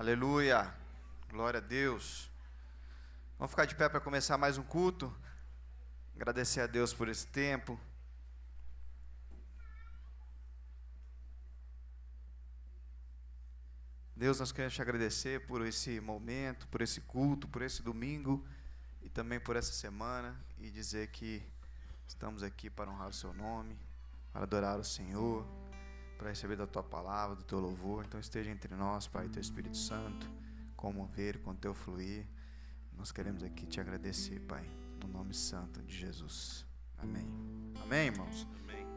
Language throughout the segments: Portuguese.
Aleluia, glória a Deus. Vamos ficar de pé para começar mais um culto. Agradecer a Deus por esse tempo. Deus, nós queremos te agradecer por esse momento, por esse culto, por esse domingo e também por essa semana, e dizer que estamos aqui para honrar o seu nome, para adorar o Senhor, para receber da tua palavra, do teu louvor. Então esteja entre nós, Pai, teu Espírito Santo, com o mover, com o teu fluir. Nós queremos aqui te agradecer, Pai, no nome santo de Jesus. Amém. Amém, irmãos? Amém.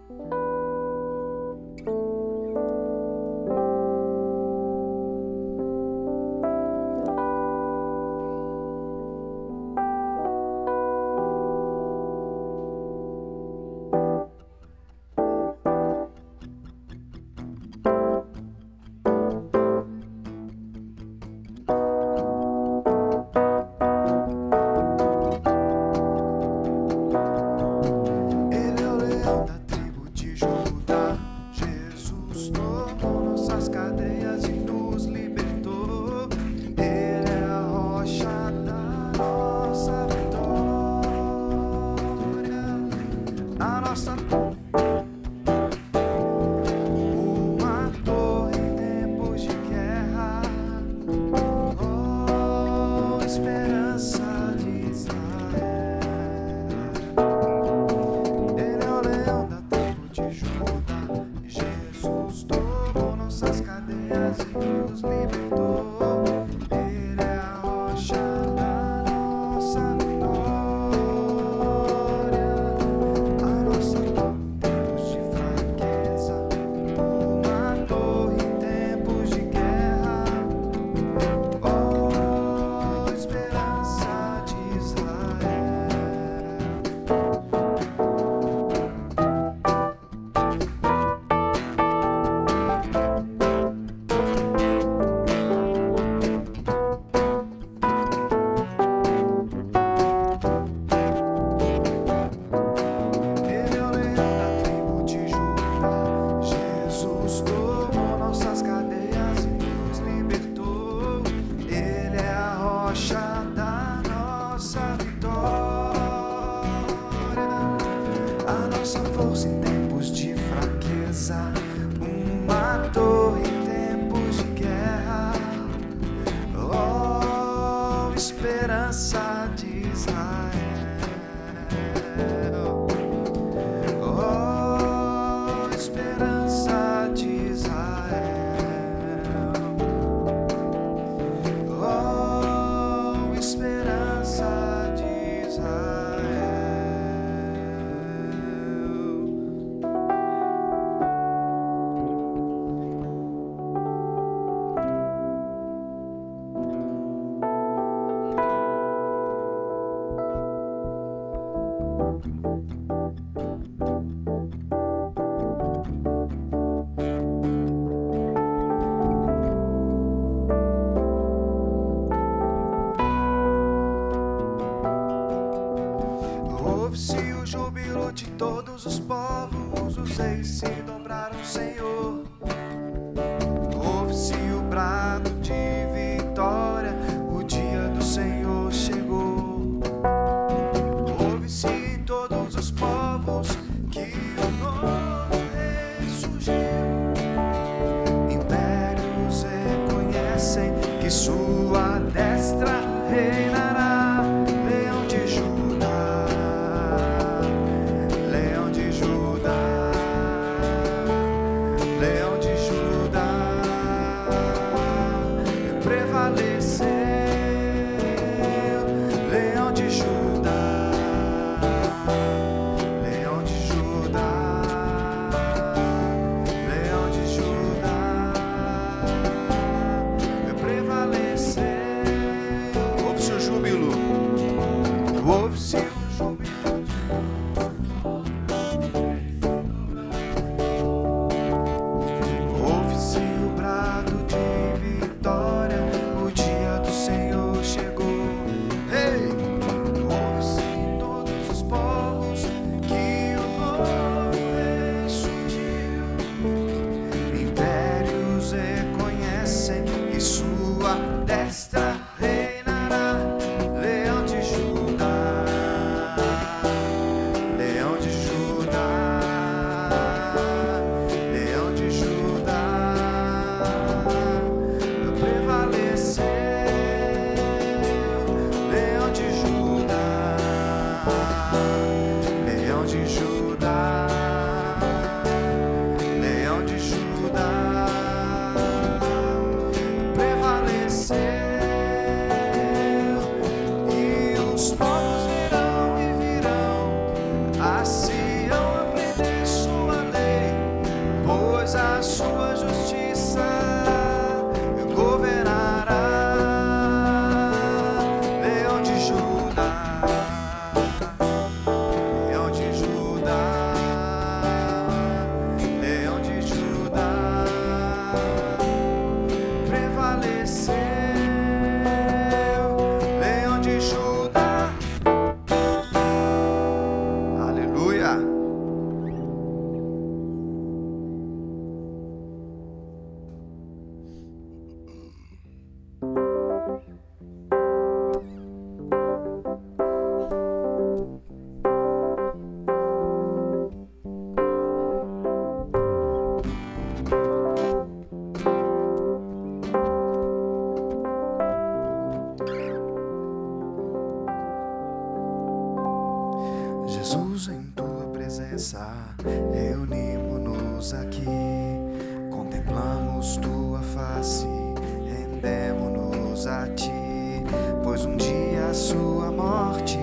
Leão de Judá, Leão de Judá, prevaleceu, e os povos virão e virão a Sião aprender sua lei, pois a sua justiça governará. Leão de Judá, Leão de Judá, Leão de Judá, prevaleceu, Leão de Judá. Aleluia. Jesus, em tua presença, reunimos-nos aqui, contemplamos tua face, rendemos-nos a ti, pois um dia a sua morte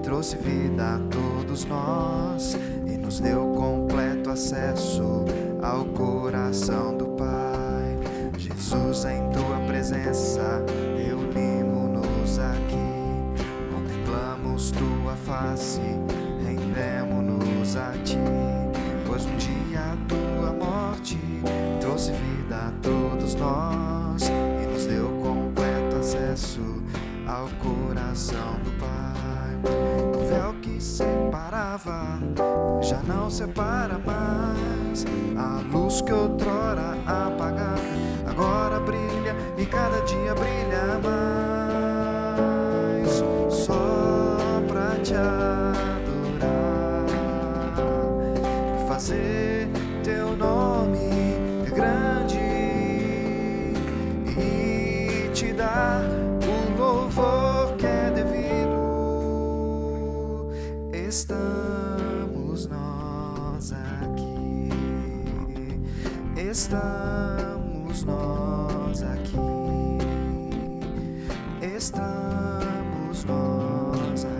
trouxe vida a todos nós e nos deu completo acesso ao coração do Pai. Jesus, em tua presença, reunimos-nos aqui, contemplamos tua face, rendemos-nos a ti, pois um dia a tua morte trouxe vida a todos nós e nos deu completo acesso ao coração do Pai. O véu que separava já não separa mais, a luz que outrora apagada agora brilha e cada dia brilha mais, só pra te adorar, fazer teu nome grande e te dar o louvor que é devido. Estamos nós aqui, estamos nós aqui, estamos nós aqui.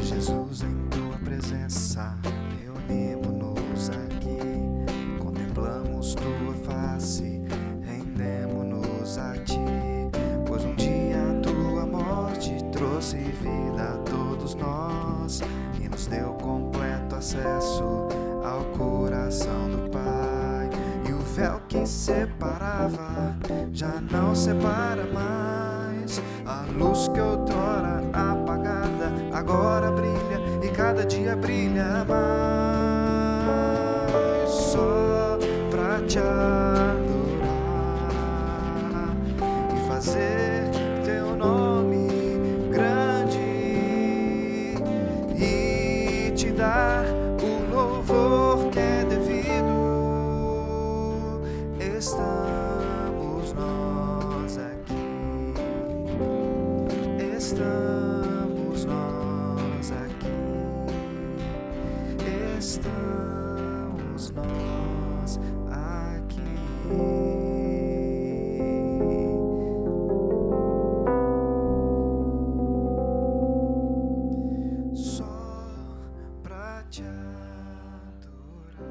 Jesus, em tua presença, reunimos-nos aqui, contemplamos tua face, rendemos-nos a ti, pois um dia a tua morte trouxe vida a todos nós e nos deu completo acesso ao coração do Pai. E o véu que separava já não separa mais, a luz que outrora apagada agora brilha e cada dia brilha mais, só pra te adorar e fazer teu nome grande e te dar o louvor que é devido. Estamos nós aqui, estamos nós aqui, estamos nós aqui. Só pra te adorar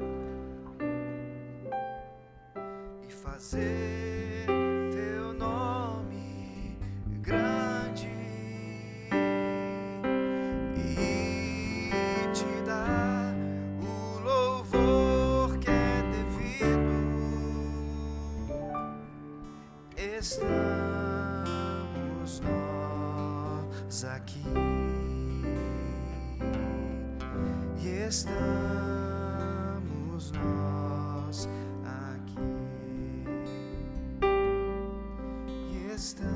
e fazer teu nome grande e te dar o louvor que é devido. Estamos nós aqui e estamos nós aqui e estamos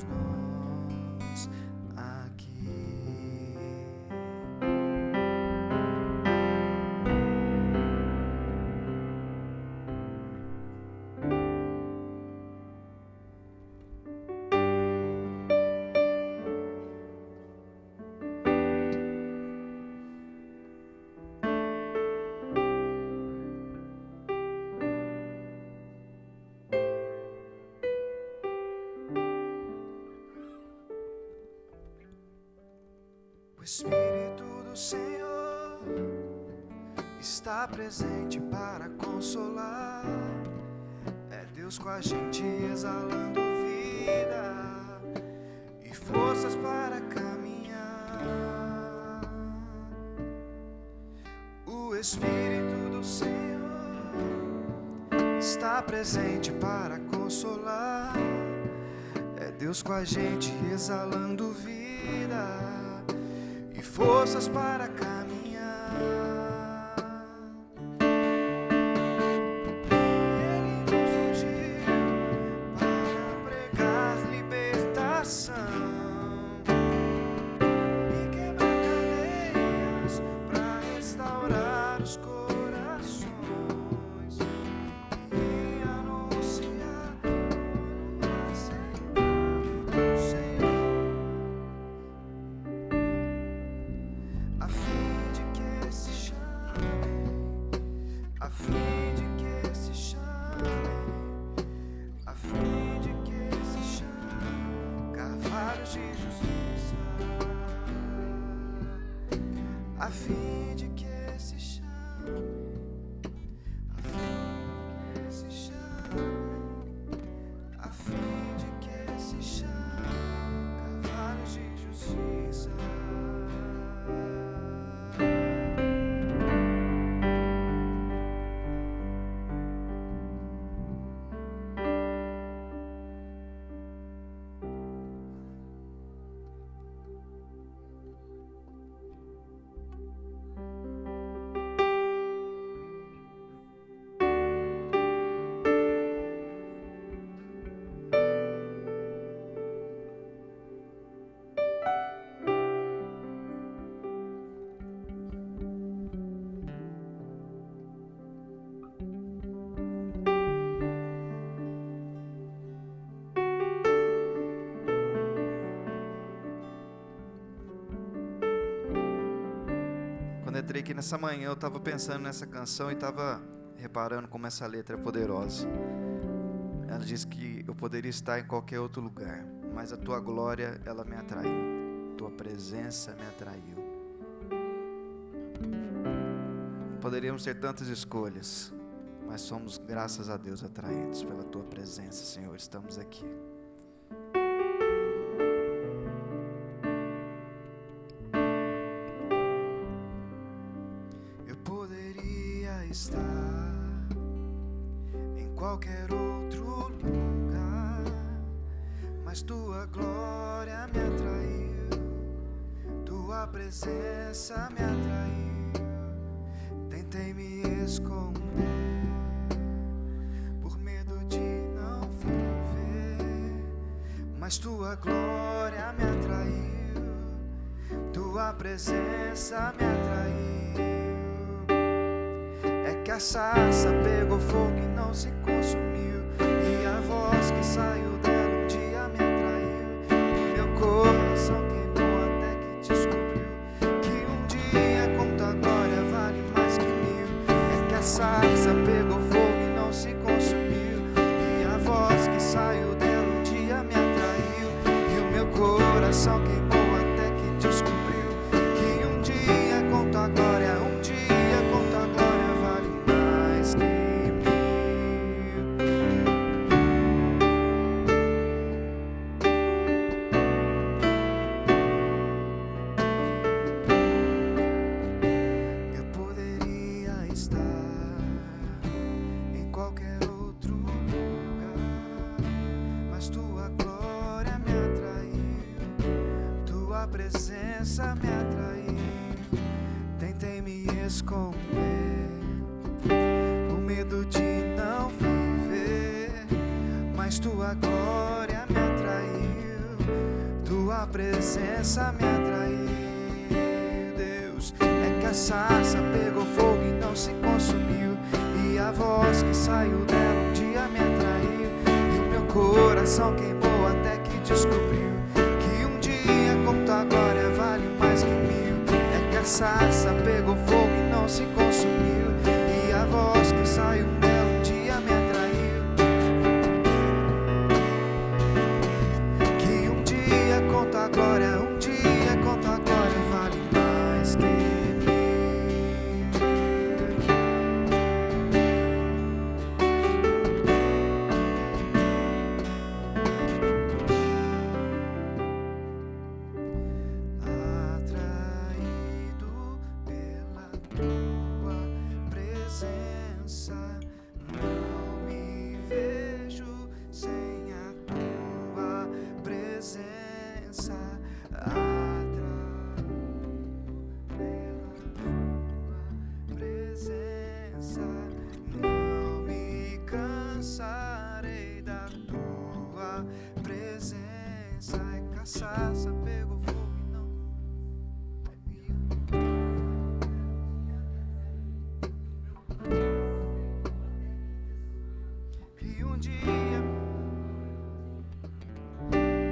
nós aqui. Espírito do Senhor está presente para consolar. É Deus com a gente exalando vida e forças para caminhar. O Espírito do Senhor está presente para consolar. É Deus com a gente exalando vida e forças para caminhar. Ele nos ungiu para pregar libertação e quebrar cadeias, para restaurar os corações e anunciar o aceitável do Senhor, a fim de que se chame, a fim de que se chame, a fim de que se chame carvalhos de justiça, a fim de que se chame, a fim de que se chame, a fim de que se chame carvalhos de justiça. Quando entrei aqui nessa manhã, eu estava pensando nessa canção e estava reparando como essa letra é poderosa. Ela diz que eu poderia estar em qualquer outro lugar, mas a tua glória, ela me atraiu. Tua presença me atraiu. Poderíamos ter tantas escolhas, mas somos, graças a Deus, atraídos pela tua presença, Senhor. Estamos aqui. Estar em qualquer outro lugar, mas tua glória me atraiu, tua presença me atraiu. Tentei me esconder por medo de não viver, mas tua glória me atraiu, tua presença me atraiu. Que a sarça pegou fogo e não se consumiu, e a voz que saiu dela um dia me atraiu, e meu coração queimou até que descobriu que um dia com tua glória vale mais que 1000. É que a sarça pegou fogo e não se consumiu, e a voz que saiu dela um dia me atraiu, e o meu coração queimou até que descobriu que um dia com tua glória, um dia com tua glória presença me atraiu. Tentei me esconder por medo de não viver, mas tua glória me atraiu, tua presença me atraiu. Deus, é que a sarça pegou fogo e não se consumiu, e a voz que saiu dela um dia me atraiu, e o meu coração queimou até que descobriu com tua glória vale mais que 1000. É que a sarça pegou fogo e não se consumiu, e a voz que saiu dela um dia me atraiu. Que um dia com tua glória, um dia com tua glória vale sarça pegou fogo e não. E um dia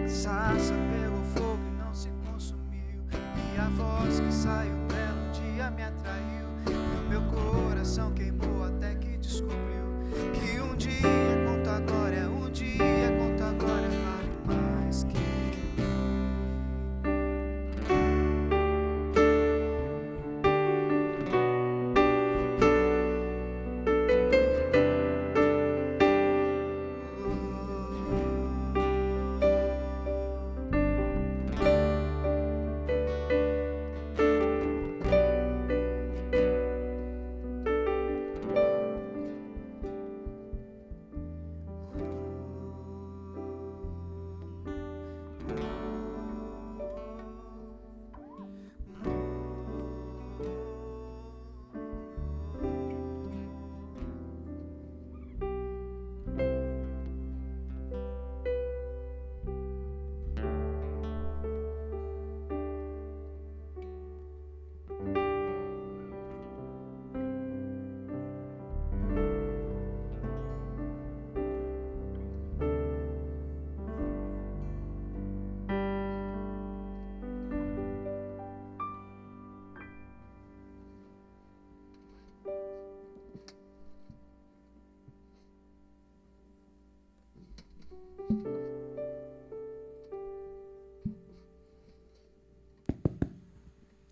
a sarça pegou fogo e não se consumiu. E a voz que saiu dela um dia me atraiu. E o meu coração queimou até que descobriu que um dia conta a glória, um dia conta a glória vale mais que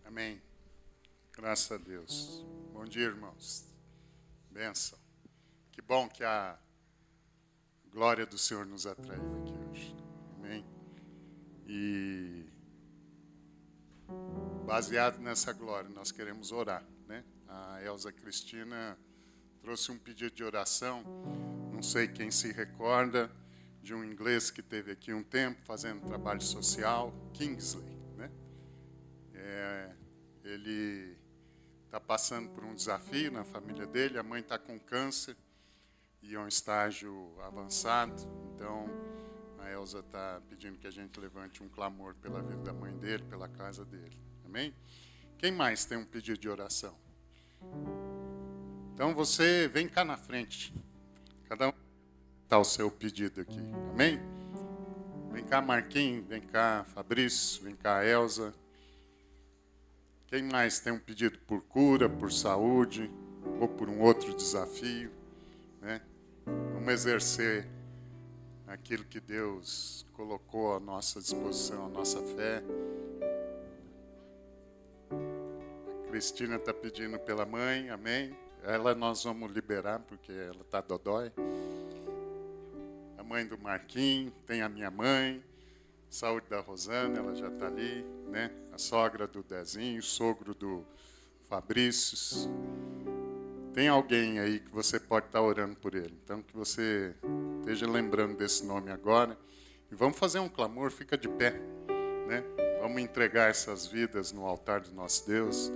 Amém. Graças a Deus. Bom dia, irmãos. Bênção. Que bom que a glória do Senhor nos atraiu aqui hoje. Amém. E baseado nessa glória, nós queremos orar, né? A Elza Cristina trouxe um pedido de oração. Não sei quem se recorda de um inglês que teve aqui um tempo fazendo trabalho social, Kingsley, né? Ele está passando por um desafio na família dele. A mãe está com câncer e é um estágio avançado. Então, a Elza está pedindo que a gente levante um clamor pela vida da mãe dele, pela casa dele. Amém? Quem mais tem um pedido de oração? Então, você vem cá na frente. Cada um está o seu pedido aqui. Amém? Vem cá, Marquinhos. Vem cá, Fabrício. Vem cá, Elza. Quem mais tem um pedido por cura, por saúde, ou por um outro desafio, né? Vamos exercer aquilo que Deus colocou à nossa disposição, a nossa fé. A Cristina está pedindo pela mãe, amém? Ela nós vamos liberar, porque ela está dodói. A mãe do Marquinhos, tem a minha mãe. Saúde da Rosana, ela já está ali, né? A sogra do Dezinho, o sogro do Fabrício. Tem alguém aí que você pode estar orando por ele. Então, que você esteja lembrando desse nome agora. E vamos fazer um clamor, fica de pé, né? Vamos entregar essas vidas no altar do nosso Deus,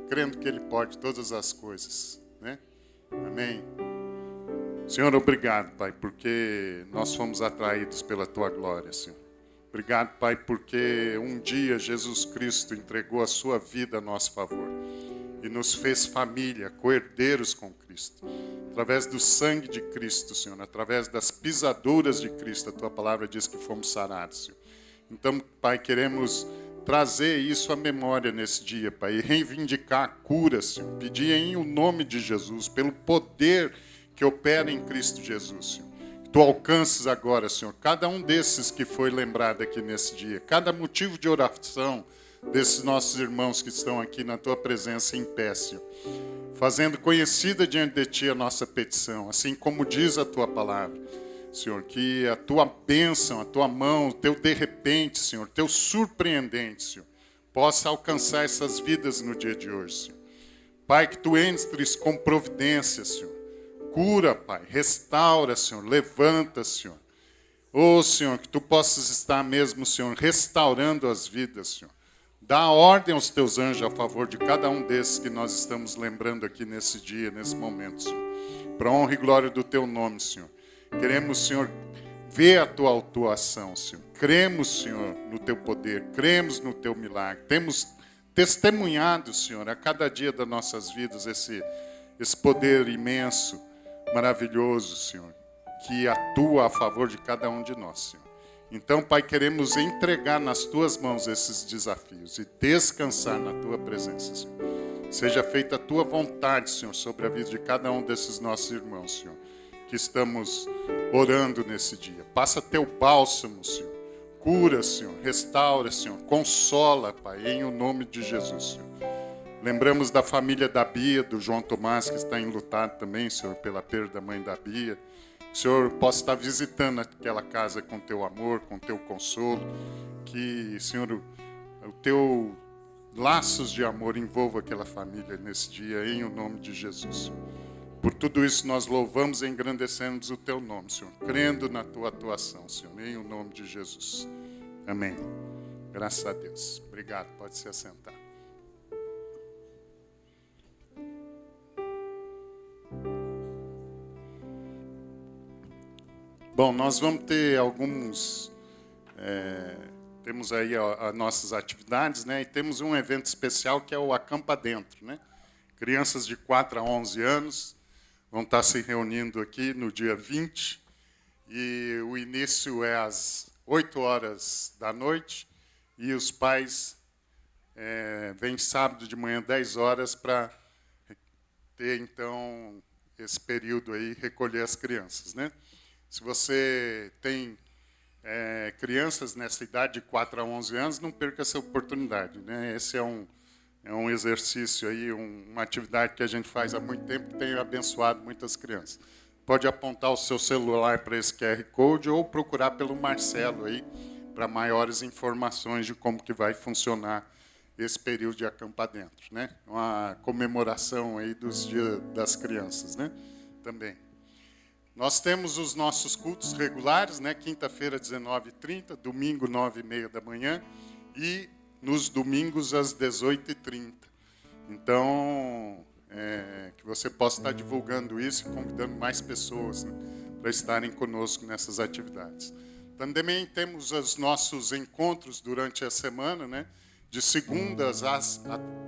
crendo que Ele pode todas as coisas, né? Amém? Senhor, obrigado, Pai, porque nós fomos atraídos pela Tua glória, Senhor. Obrigado, Pai, porque um dia Jesus Cristo entregou a sua vida a nosso favor e nos fez família, co-herdeiros com Cristo. Através do sangue de Cristo, Senhor, através das pisaduras de Cristo, a Tua palavra diz que fomos sarados, Senhor. Então, Pai, queremos trazer isso à memória nesse dia, Pai, e reivindicar a cura, Senhor. Pedir em o nome de Jesus, pelo poder que opera em Cristo Jesus, Senhor. Tu alcances agora, Senhor, cada um desses que foi lembrado aqui nesse dia, cada motivo de oração desses nossos irmãos que estão aqui na Tua presença em pé, Senhor, fazendo conhecida diante de Ti a nossa petição, assim como diz a Tua palavra, Senhor, que a Tua bênção, a Tua mão, o Teu de repente, Senhor, Teu surpreendente, Senhor, possa alcançar essas vidas no dia de hoje, Senhor. Pai, que Tu entres com providência, Senhor. Cura, Pai, restaura, Senhor, levanta, Senhor. Oh, Senhor, que Tu possas estar mesmo, Senhor, restaurando as vidas, Senhor. Dá ordem aos Teus anjos a favor de cada um desses que nós estamos lembrando aqui nesse dia, nesse momento, Senhor. Para a honra e glória do Teu nome, Senhor. Queremos, Senhor, ver a tua atuação, Senhor. Cremos, Senhor, no teu poder, cremos no teu milagre. Temos testemunhado, Senhor, a cada dia das nossas vidas esse poder imenso, maravilhoso, Senhor, que atua a favor de cada um de nós, Senhor. Então, Pai, queremos entregar nas tuas mãos esses desafios e descansar na tua presença, Senhor. Seja feita a tua vontade, Senhor, sobre a vida de cada um desses nossos irmãos, Senhor, que estamos orando nesse dia. Passa teu bálsamo, Senhor. Cura, Senhor. Restaura, Senhor. Consola, Pai, em o nome de Jesus, Senhor. Lembramos da família da Bia, do João Tomás, que está enlutado também, Senhor, pela perda da mãe da Bia. Que o Senhor possa estar visitando aquela casa com teu amor, com teu consolo. Que, Senhor, o teu laços de amor envolva aquela família nesse dia, em o nome de Jesus. Por tudo isso nós louvamos e engrandecemos o teu nome, Senhor, crendo na tua atuação, Senhor, em o nome de Jesus. Amém. Graças a Deus. Obrigado, pode se assentar. Bom, nós vamos ter alguns... temos aí as nossas atividades, né? E temos um evento especial que é o Acampa Dentro, né? Crianças de 4 a 11 anos vão estar se reunindo aqui no dia 20. E o início é às 8 horas da noite. E os pais vêm sábado de manhã, 10 horas, para ter, então, esse período aí, recolher as crianças, né? Se você tem crianças nessa idade de 4 a 11 anos, não perca essa oportunidade, né? Esse é um exercício, aí, uma atividade que a gente faz há muito tempo, que tem abençoado muitas crianças. Pode apontar o seu celular para esse QR Code ou procurar pelo Marcelo aí, para maiores informações de como que vai funcionar esse período de Acampa Dentro, né? Uma comemoração aí dos Dias das Crianças, né? Também. Nós temos os nossos cultos regulares, né? Quinta-feira, 19h30, domingo, 9h30 da manhã, e nos domingos, às 18h30. Então, que você possa estar divulgando isso e convidando mais pessoas, né, para estarem conosco nessas atividades. Também temos os nossos encontros durante a semana, né? De segundas a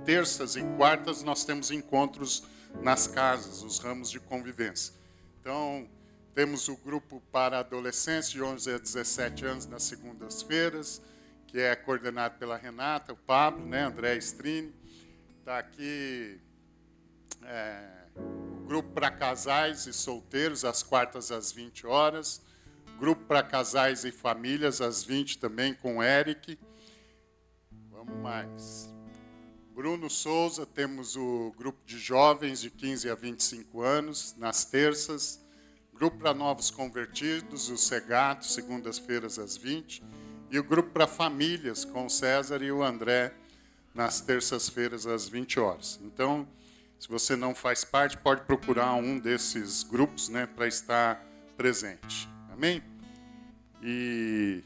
terças e quartas, nós temos encontros nas casas, os ramos de convivência. Então, temos o grupo para adolescentes de 11 a 17 anos nas segundas-feiras, que é coordenado pela Renata, o Pablo, né, André Strini. Está aqui o grupo para casais e solteiros, às quartas às 20 horas. Grupo para casais e famílias, às 20 também, com o Eric. Vamos mais. Bruno Souza, temos o grupo de jovens de 15 a 25 anos, nas terças. Grupo para novos convertidos, o Segato, segundas-feiras às 20. E o grupo para famílias, com o César e o André, nas terças-feiras às 20 horas. Então, se você não faz parte, pode procurar um desses grupos, né, para estar presente. Amém? E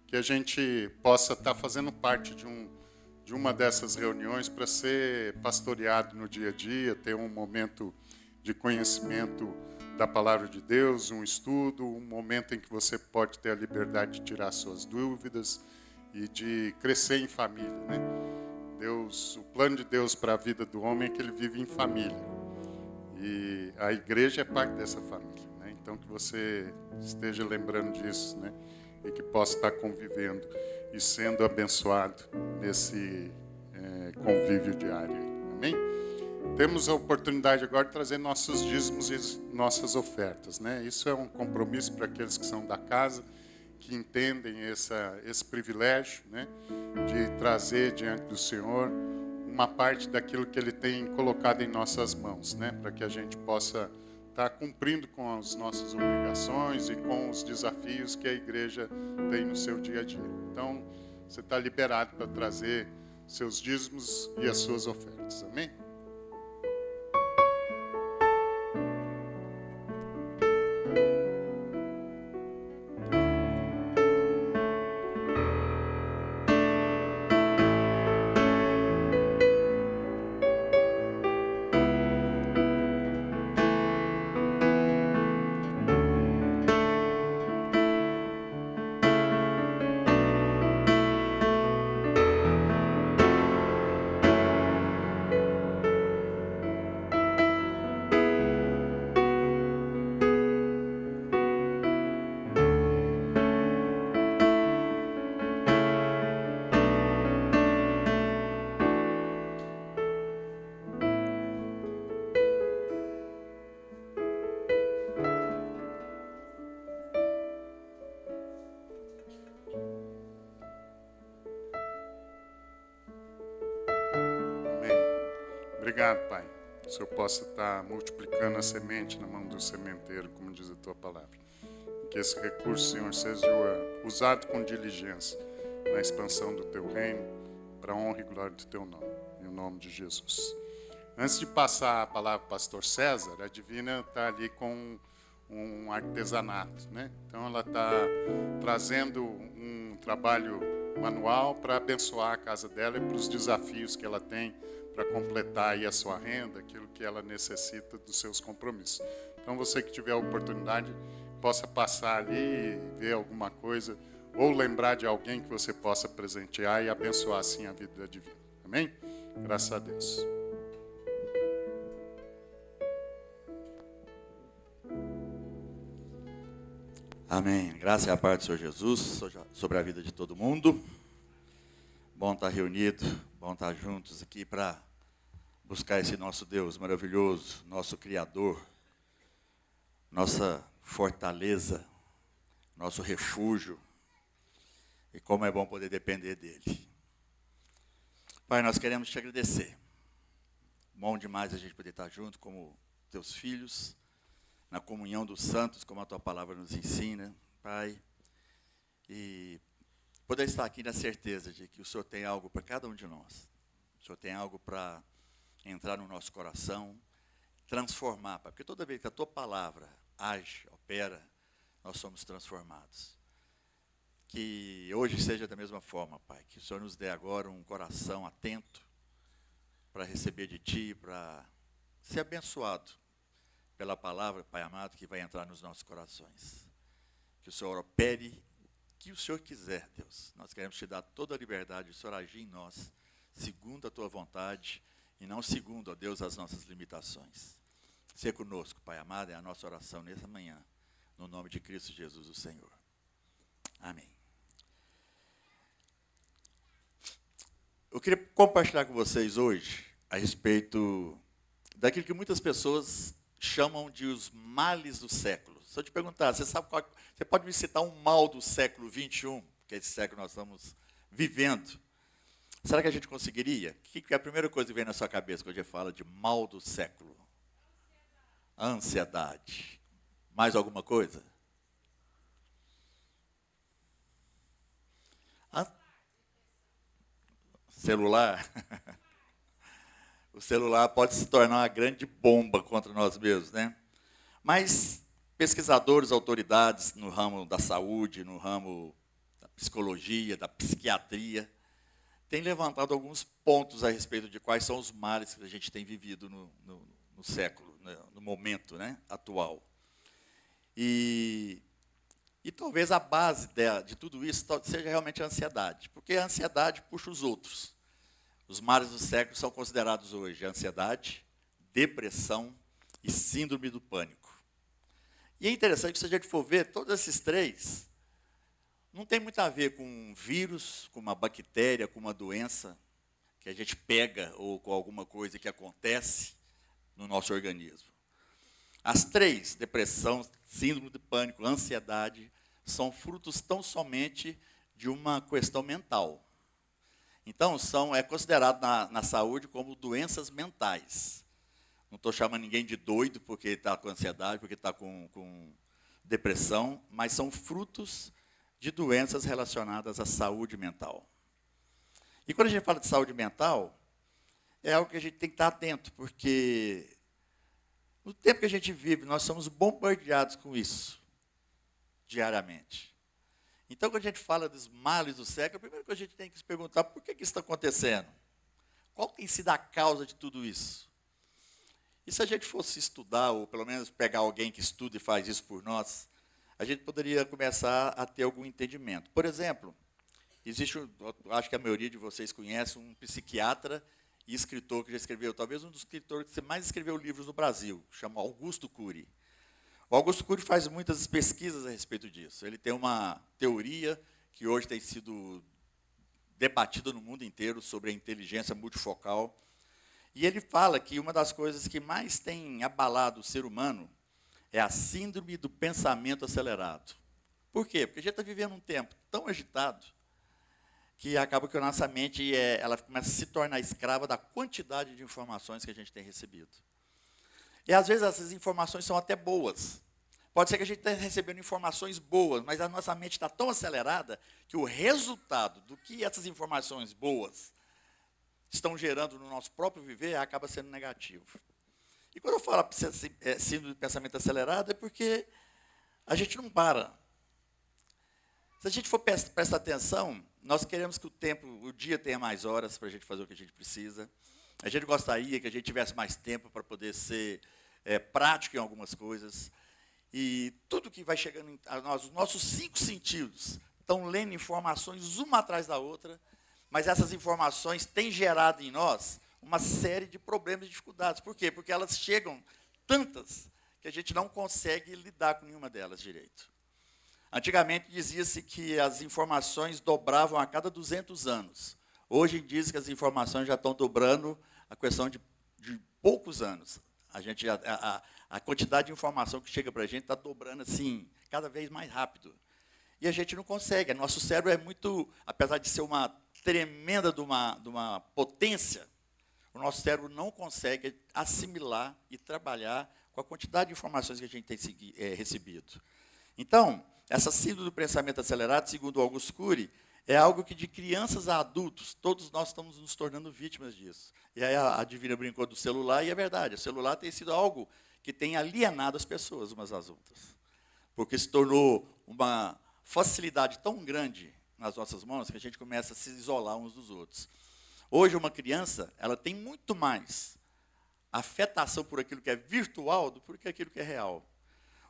que a gente possa estar fazendo parte de uma dessas reuniões para ser pastoreado no dia a dia, ter um momento de conhecimento da palavra de Deus, um estudo, um momento em que você pode ter a liberdade de tirar suas dúvidas e de crescer em família, né? O plano de Deus para a vida do homem é que ele vive em família. E a igreja é parte dessa família, né? Então, que você esteja lembrando disso, né? E que possa estar convivendo e sendo abençoado nesse convívio diário. Amém? Temos a oportunidade agora de trazer nossos dízimos e nossas ofertas, né? Isso é um compromisso para aqueles que são da casa, que entendem esse privilégio, né, de trazer diante do Senhor uma parte daquilo que Ele tem colocado em nossas mãos, né, para que a gente possa estar cumprindo com as nossas obrigações e com os desafios que a igreja tem no seu dia a dia. Então, você está liberado para trazer seus dízimos e as suas ofertas. Amém? obrigado, Pai. Que o Senhor possa estar multiplicando a semente na mão do sementeiro, como diz a Tua palavra. E que esse recurso, Senhor, seja usado com diligência na expansão do Teu reino, para a honra e glória do Teu nome. Em nome de Jesus. Antes de passar a palavra para o pastor César, a Divina está ali com um artesanato, né? Então ela está trazendo um trabalho manual para abençoar a casa dela e para os desafios que ela tem para completar aí a sua renda, aquilo que ela necessita dos seus compromissos. Então você que tiver a oportunidade, possa passar ali e ver alguma coisa, ou lembrar de alguém que você possa presentear e abençoar assim a vida da Divina. Amém? Graças a Deus. Amém. Graça e a paz do Senhor Jesus sobre a vida de todo mundo. Bom estar reunido, bom estar juntos aqui para buscar esse nosso Deus maravilhoso, nosso Criador, nossa fortaleza, nosso refúgio. E como é bom poder depender dele. Pai, nós queremos te agradecer. Bom demais a gente poder estar junto como teus filhos, na comunhão dos santos, como a tua palavra nos ensina, Pai. E poder estar aqui na certeza de que o Senhor tem algo para cada um de nós. O Senhor tem algo para entrar no nosso coração, transformar, Pai. Porque toda vez que a tua palavra age, opera, nós somos transformados. Que hoje seja da mesma forma, Pai. Que o Senhor nos dê agora um coração atento para receber de Ti, para ser abençoado pela palavra, Pai amado, que vai entrar nos nossos corações. Que o Senhor opere o que o Senhor quiser, Deus. Nós queremos Te dar toda a liberdade, o Senhor agir em nós, segundo a Tua vontade, e não segundo, ó Deus, as nossas limitações. Seja conosco, Pai amado, é a nossa oração nessa manhã, no nome de Cristo Jesus, o Senhor. Amém. Eu queria compartilhar com vocês hoje a respeito daquilo que muitas pessoas chamam de os males do século. Se eu te perguntar, você pode me citar um mal do século XXI, que é esse século que nós estamos vivendo? Será que a gente conseguiria? O que é a primeira coisa que vem na sua cabeça quando a gente fala de mal do século? Ansiedade. Mais alguma coisa? Celular? O celular pode se tornar uma grande bomba contra nós mesmos, né? Mas pesquisadores, autoridades no ramo da saúde, no ramo da psicologia, da psiquiatria, têm levantado alguns pontos a respeito de quais são os males que a gente tem vivido no século, no momento, né, atual. E talvez a base de tudo isso seja realmente a ansiedade, porque a ansiedade puxa os outros. Os males do século são considerados hoje ansiedade, depressão e síndrome do pânico. E é interessante que se a gente for ver, todos esses três não tem muito a ver com um vírus, com uma bactéria, com uma doença que a gente pega ou com alguma coisa que acontece no nosso organismo. As três, depressão, síndrome do pânico, ansiedade, são frutos tão somente de uma questão mental. Então, é considerado na saúde como doenças mentais. Não estou chamando ninguém de doido porque está com ansiedade, porque está com depressão, mas são frutos de doenças relacionadas à saúde mental. E quando a gente fala de saúde mental, é algo que a gente tem que estar atento, porque no tempo que a gente vive, nós somos bombardeados com isso, diariamente. Então, quando a gente fala dos males do século, a primeira coisa que a gente tem que se perguntar, por que isso está acontecendo? Qual tem sido a causa de tudo isso? E se a gente fosse estudar, ou pelo menos pegar alguém que estuda e faz isso por nós, a gente poderia começar a ter algum entendimento. Por exemplo, acho que a maioria de vocês conhece, um psiquiatra e escritor que já escreveu, talvez um dos escritores que mais escreveu livros no Brasil, chama Augusto Cury. O Augusto Cury faz muitas pesquisas a respeito disso. Ele tem uma teoria que hoje tem sido debatida no mundo inteiro sobre a inteligência multifocal. E ele fala que uma das coisas que mais tem abalado o ser humano é a síndrome do pensamento acelerado. Por quê? Porque a gente está vivendo um tempo tão agitado que acaba que a nossa mente ela começa a se tornar escrava da quantidade de informações que a gente tem recebido. E às vezes essas informações são até boas. Pode ser que a gente esteja recebendo informações boas, mas a nossa mente está tão acelerada que o resultado do que essas informações boas estão gerando no nosso próprio viver acaba sendo negativo. E quando eu falo síndrome de pensamento acelerado, é porque a gente não para. Se a gente for prestar atenção, nós queremos que o dia tenha mais horas para a gente fazer o que a gente precisa. A gente gostaria que a gente tivesse mais tempo para poder ser prático em algumas coisas. E tudo que vai chegando a nós, os nossos 5 sentidos, estão lendo informações uma atrás da outra, mas essas informações têm gerado em nós uma série de problemas e dificuldades. Por quê? Porque elas chegam tantas que a gente não consegue lidar com nenhuma delas direito. Antigamente dizia-se que as informações dobravam a cada 200 anos. Hoje diz que as informações já estão dobrando a questão de poucos anos. A quantidade de informação que chega para a gente está dobrando assim, cada vez mais rápido. E a gente não consegue. Nosso cérebro é muito, apesar de ser uma tremenda de uma potência, o nosso cérebro não consegue assimilar e trabalhar com a quantidade de informações que a gente tem recebido. Então, essa síndrome do pensamento acelerado, segundo Augusto Cury, é algo que de crianças a adultos, todos nós estamos nos tornando vítimas disso. E aí a Divina brincou do celular, e é verdade, o celular tem sido algo que tem alienado as pessoas umas às outras. Porque se tornou uma facilidade tão grande nas nossas mãos que a gente começa a se isolar uns dos outros. Hoje, uma criança, ela tem muito mais afetação por aquilo que é virtual do que aquilo que é real.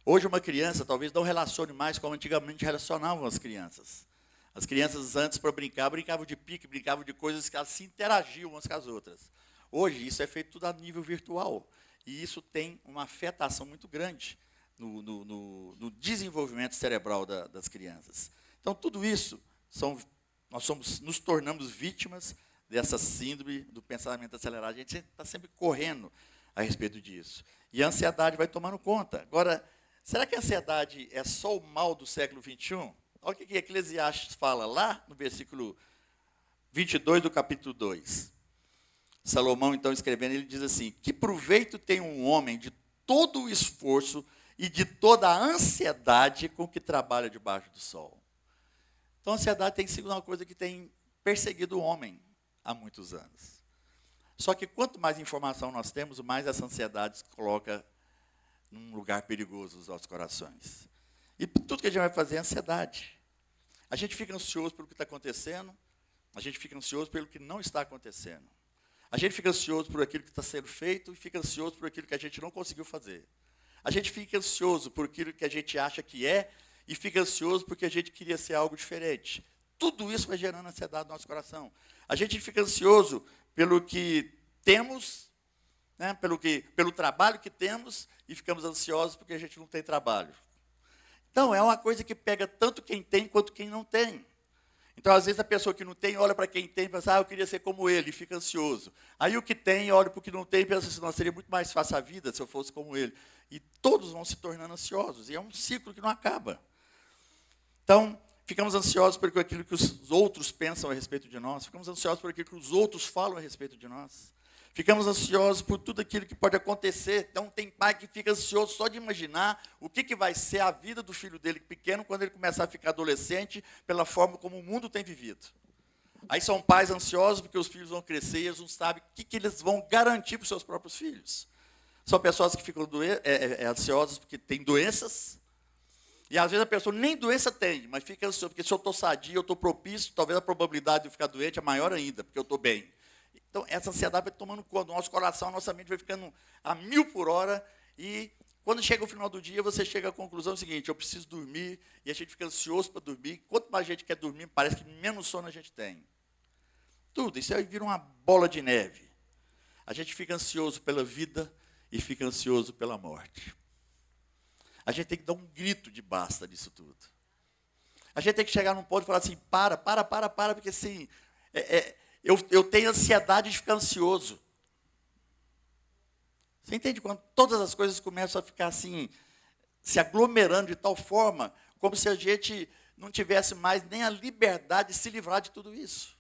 Hoje, uma criança talvez não relacione mais como antigamente relacionavam as crianças. As crianças, antes, para brincar, brincavam de pique, brincavam de coisas que elas se interagiam umas com as outras. Hoje, isso é feito tudo a nível virtual. E isso tem uma afetação muito grande no desenvolvimento cerebral das crianças. Então, tudo isso, nos tornamos vítimas dessa síndrome do pensamento acelerado. A gente está sempre correndo a respeito disso. E a ansiedade vai tomando conta. Agora, será que a ansiedade é só o mal do século XXI? Olha o que Eclesiastes fala lá no versículo 22 do capítulo 2. Salomão, então, escrevendo, ele diz assim: que proveito tem um homem de todo o esforço e de toda a ansiedade com que trabalha debaixo do sol? Então, a ansiedade tem sido uma coisa que tem perseguido o homem há muitos anos. Só que quanto mais informação nós temos, mais essa ansiedade se coloca num lugar perigoso nos nossos corações. E tudo que a gente vai fazer é ansiedade. A gente fica ansioso pelo que está acontecendo, a gente fica ansioso pelo que não está acontecendo. A gente fica ansioso por aquilo que está sendo feito e fica ansioso por aquilo que a gente não conseguiu fazer. A gente fica ansioso por aquilo que a gente acha que é e fica ansioso porque a gente queria ser algo diferente. Tudo isso vai gerando ansiedade no nosso coração. A gente fica ansioso pelo que temos, né, pelo trabalho que temos, e ficamos ansiosos porque a gente não tem trabalho. Então, é uma coisa que pega tanto quem tem quanto quem não tem. Então, às vezes, a pessoa que não tem olha para quem tem e pensa, eu queria ser como ele, e fica ansioso. Aí o que tem olha para o que não tem e pensa assim, seria muito mais fácil a vida se eu fosse como ele. E todos vão se tornando ansiosos, e é um ciclo que não acaba. Então, ficamos ansiosos por aquilo que os outros pensam a respeito de nós, ficamos ansiosos por aquilo que os outros falam a respeito de nós. Ficamos ansiosos por tudo aquilo que pode acontecer. Então, tem pai que fica ansioso só de imaginar o que vai ser a vida do filho dele pequeno quando ele começar a ficar adolescente, pela forma como o mundo tem vivido. Aí são pais ansiosos porque os filhos vão crescer e eles não sabem o que eles vão garantir para os seus próprios filhos. São pessoas que ficam ansiosas porque têm doenças, e às vezes a pessoa nem doença tem, mas fica ansiosa, porque se eu estou sadio, eu estou propício, talvez a probabilidade de eu ficar doente é maior ainda, porque eu estou bem. Então, essa ansiedade vai tomando conta do nosso coração, a nossa mente vai ficando a 1000 por hora, e quando chega o final do dia, você chega à conclusão seguinte: eu preciso dormir, e a gente fica ansioso para dormir. Quanto mais a gente quer dormir, parece que menos sono a gente tem. Tudo, isso aí vira uma bola de neve. A gente fica ansioso pela vida e fica ansioso pela morte. A gente tem que dar um grito de basta disso tudo. A gente tem que chegar num ponto e falar assim, para, porque assim, eu tenho ansiedade de ficar ansioso. Você entende? Quando todas as coisas começam a ficar assim, se aglomerando de tal forma, como se a gente não tivesse mais nem a liberdade de se livrar de tudo isso.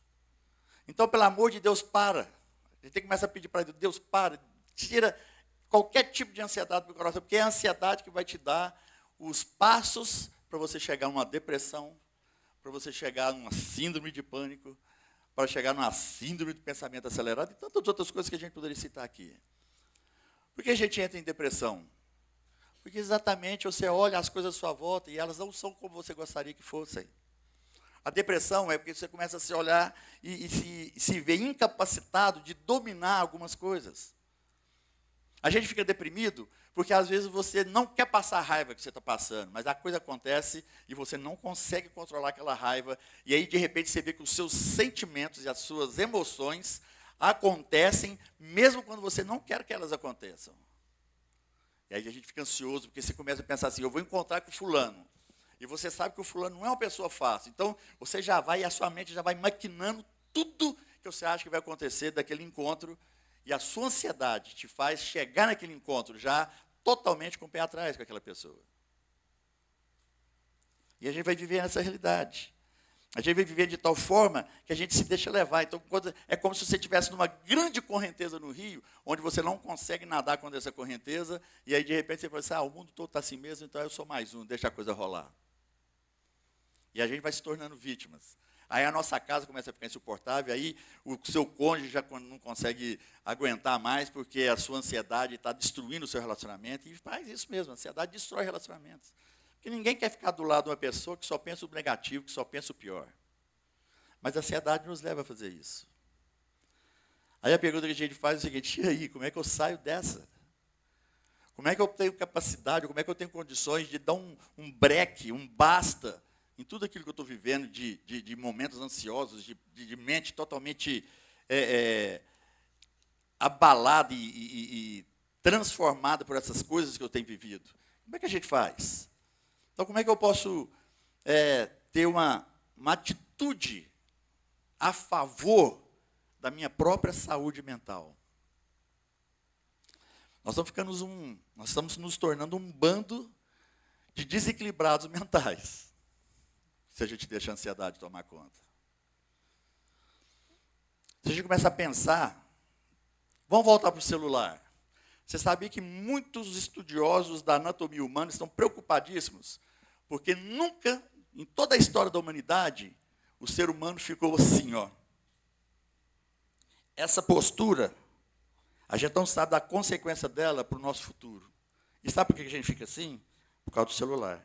Então, pelo amor de Deus, para. A gente tem que começar a pedir para Deus, para, tira qualquer tipo de ansiedade do coração, porque é a ansiedade que vai te dar os passos para você chegar a uma depressão, para você chegar a uma síndrome de pânico, para chegar numa síndrome de pensamento acelerado e tantas outras coisas que a gente poderia citar aqui. Por que a gente entra em depressão? Porque exatamente você olha as coisas à sua volta e elas não são como você gostaria que fossem. A depressão é porque você começa a se olhar e se vê incapacitado de dominar algumas coisas. A gente fica deprimido porque às vezes você não quer passar a raiva que você está passando, mas a coisa acontece e você não consegue controlar aquela raiva, e aí de repente você vê que os seus sentimentos e as suas emoções acontecem mesmo quando você não quer que elas aconteçam. E aí a gente fica ansioso, porque você começa a pensar assim, eu vou encontrar com o fulano. E você sabe que o fulano não é uma pessoa fácil. Então, você já vai, e a sua mente já vai maquinando tudo que você acha que vai acontecer daquele encontro. E a sua ansiedade te faz chegar naquele encontro já totalmente com o pé atrás com aquela pessoa. E a gente vai viver nessa realidade. A gente vai viver de tal forma que a gente se deixa levar. Então, é como se você estivesse numa grande correnteza no rio, onde você não consegue nadar contra essa correnteza, e aí, de repente, você fala assim, o mundo todo está assim mesmo, então eu sou mais um, deixa a coisa rolar. E a gente vai se tornando vítimas. Aí a nossa casa começa a ficar insuportável, aí o seu cônjuge já não consegue aguentar mais, porque a sua ansiedade está destruindo o seu relacionamento, e faz isso mesmo, a ansiedade destrói relacionamentos. Porque ninguém quer ficar do lado de uma pessoa que só pensa o negativo, que só pensa o pior. Mas a ansiedade nos leva a fazer isso. Aí a pergunta que a gente faz é o seguinte, e aí, como é que eu saio dessa? Como é que eu tenho capacidade, como é que eu tenho condições de dar um breque, um basta, em tudo aquilo que eu estou vivendo, de momentos ansiosos, de mente totalmente abalada e transformada por essas coisas que eu tenho vivido. Como é que a gente faz? Então, como é que eu posso ter uma atitude a favor da minha própria saúde mental? Nós estamos nos tornando um bando de desequilibrados mentais, se a gente deixa a ansiedade tomar conta. Se a gente começa a pensar, vamos voltar para o celular. Você sabia que muitos estudiosos da anatomia humana estão preocupadíssimos, porque nunca, em toda a história da humanidade, o ser humano ficou assim, ó. Essa postura, a gente não sabe da consequência dela para o nosso futuro. E sabe por que a gente fica assim? Por causa do celular.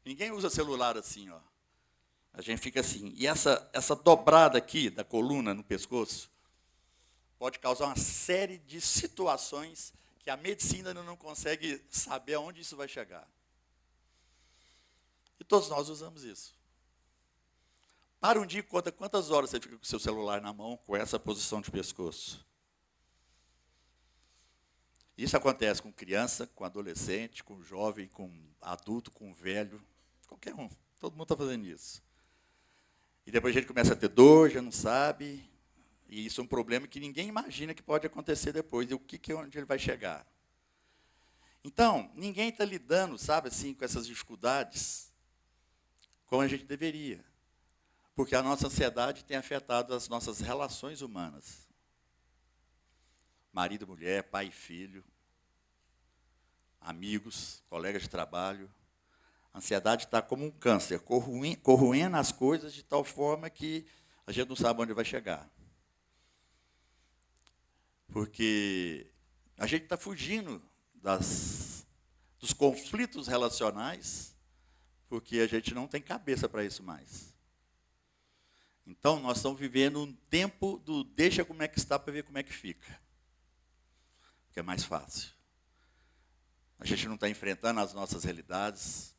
Ninguém usa celular assim, ó. A gente fica assim. E essa dobrada aqui da coluna no pescoço pode causar uma série de situações que a medicina ainda não consegue saber aonde isso vai chegar. E todos nós usamos isso. Para um dia e conta quantas horas você fica com o seu celular na mão com essa posição de pescoço. Isso acontece com criança, com adolescente, com jovem, com adulto, com velho, qualquer um. Todo mundo está fazendo isso. E depois a gente começa a ter dor, já não sabe. E isso é um problema que ninguém imagina que pode acontecer depois. E onde ele vai chegar? Então, ninguém está lidando, sabe, assim, com essas dificuldades como a gente deveria. Porque a nossa ansiedade tem afetado as nossas relações humanas. Marido, mulher, pai e filho, amigos, colegas de trabalho. A ansiedade está como um câncer, corroendo as coisas de tal forma que a gente não sabe onde vai chegar. Porque a gente está fugindo dos conflitos relacionais, porque a gente não tem cabeça para isso mais. Então, nós estamos vivendo um tempo do deixa como é que está para ver como é que fica. Porque é mais fácil. A gente não está enfrentando as nossas realidades.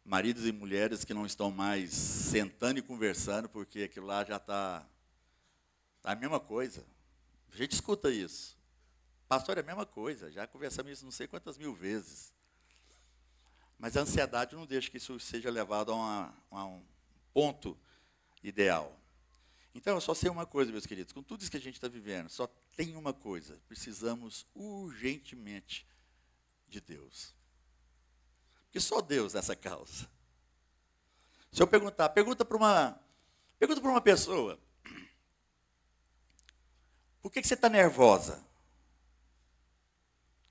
Maridos e mulheres que não estão mais sentando e conversando, porque aquilo lá já está a mesma coisa. A gente escuta isso. Pastor, é a mesma coisa, já conversamos isso não sei quantas mil vezes. Mas a ansiedade não deixa que isso seja levado a um ponto ideal. Então, eu só sei uma coisa, meus queridos, com tudo isso que a gente está vivendo, só tem uma coisa, precisamos urgentemente de Deus. Porque só Deus é essa causa. Se eu pergunta para uma pessoa, por que você está nervosa?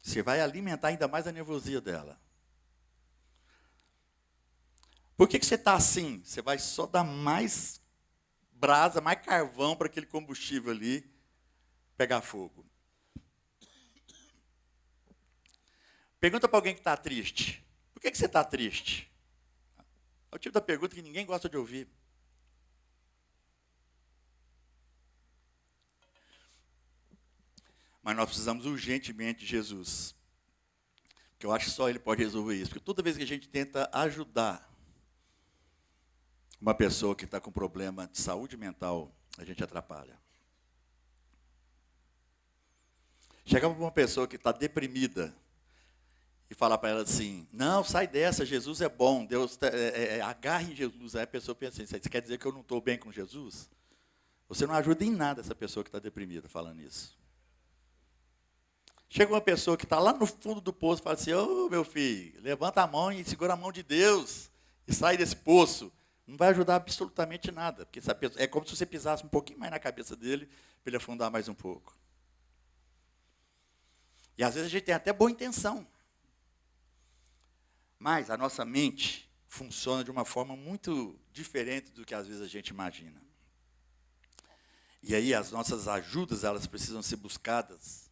Você vai alimentar ainda mais a nervosia dela. Por que você está assim? Você vai só dar mais brasa, mais carvão para aquele combustível ali pegar fogo. Pergunta para alguém que está triste. Por que você está triste? É o tipo da pergunta que ninguém gosta de ouvir. Mas nós precisamos urgentemente de Jesus. Porque eu acho que só Ele pode resolver isso. Porque toda vez que a gente tenta ajudar uma pessoa que está com problema de saúde mental, a gente atrapalha. Chegar para uma pessoa que está deprimida e falar para ela assim, não, sai dessa, Jesus é bom, Deus agarre em Jesus. Aí a pessoa pensa assim, você quer dizer que eu não estou bem com Jesus? Você não ajuda em nada essa pessoa que está deprimida falando isso. Chega uma pessoa que está lá no fundo do poço e fala assim, ô meu filho, levanta a mão e segura a mão de Deus e sai desse poço. Não vai ajudar absolutamente nada, porque essa pessoa, é como se você pisasse um pouquinho mais na cabeça dele para ele afundar mais um pouco. E às vezes a gente tem até boa intenção. Mas a nossa mente funciona de uma forma muito diferente do que às vezes a gente imagina. E aí as nossas ajudas, elas precisam ser buscadas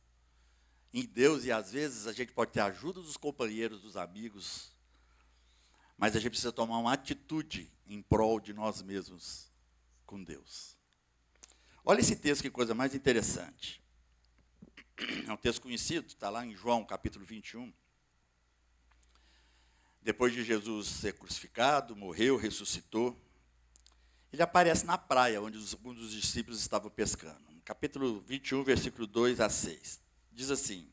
em Deus, e às vezes a gente pode ter a ajuda dos companheiros, dos amigos, mas a gente precisa tomar uma atitude em prol de nós mesmos com Deus. Olha esse texto, que coisa mais interessante. É um texto conhecido, está lá em João, capítulo 21. Depois de Jesus ser crucificado, morreu, ressuscitou, ele aparece na praia, onde um dos discípulos estavam pescando. Capítulo 21, versículo 2 a 6. Diz assim,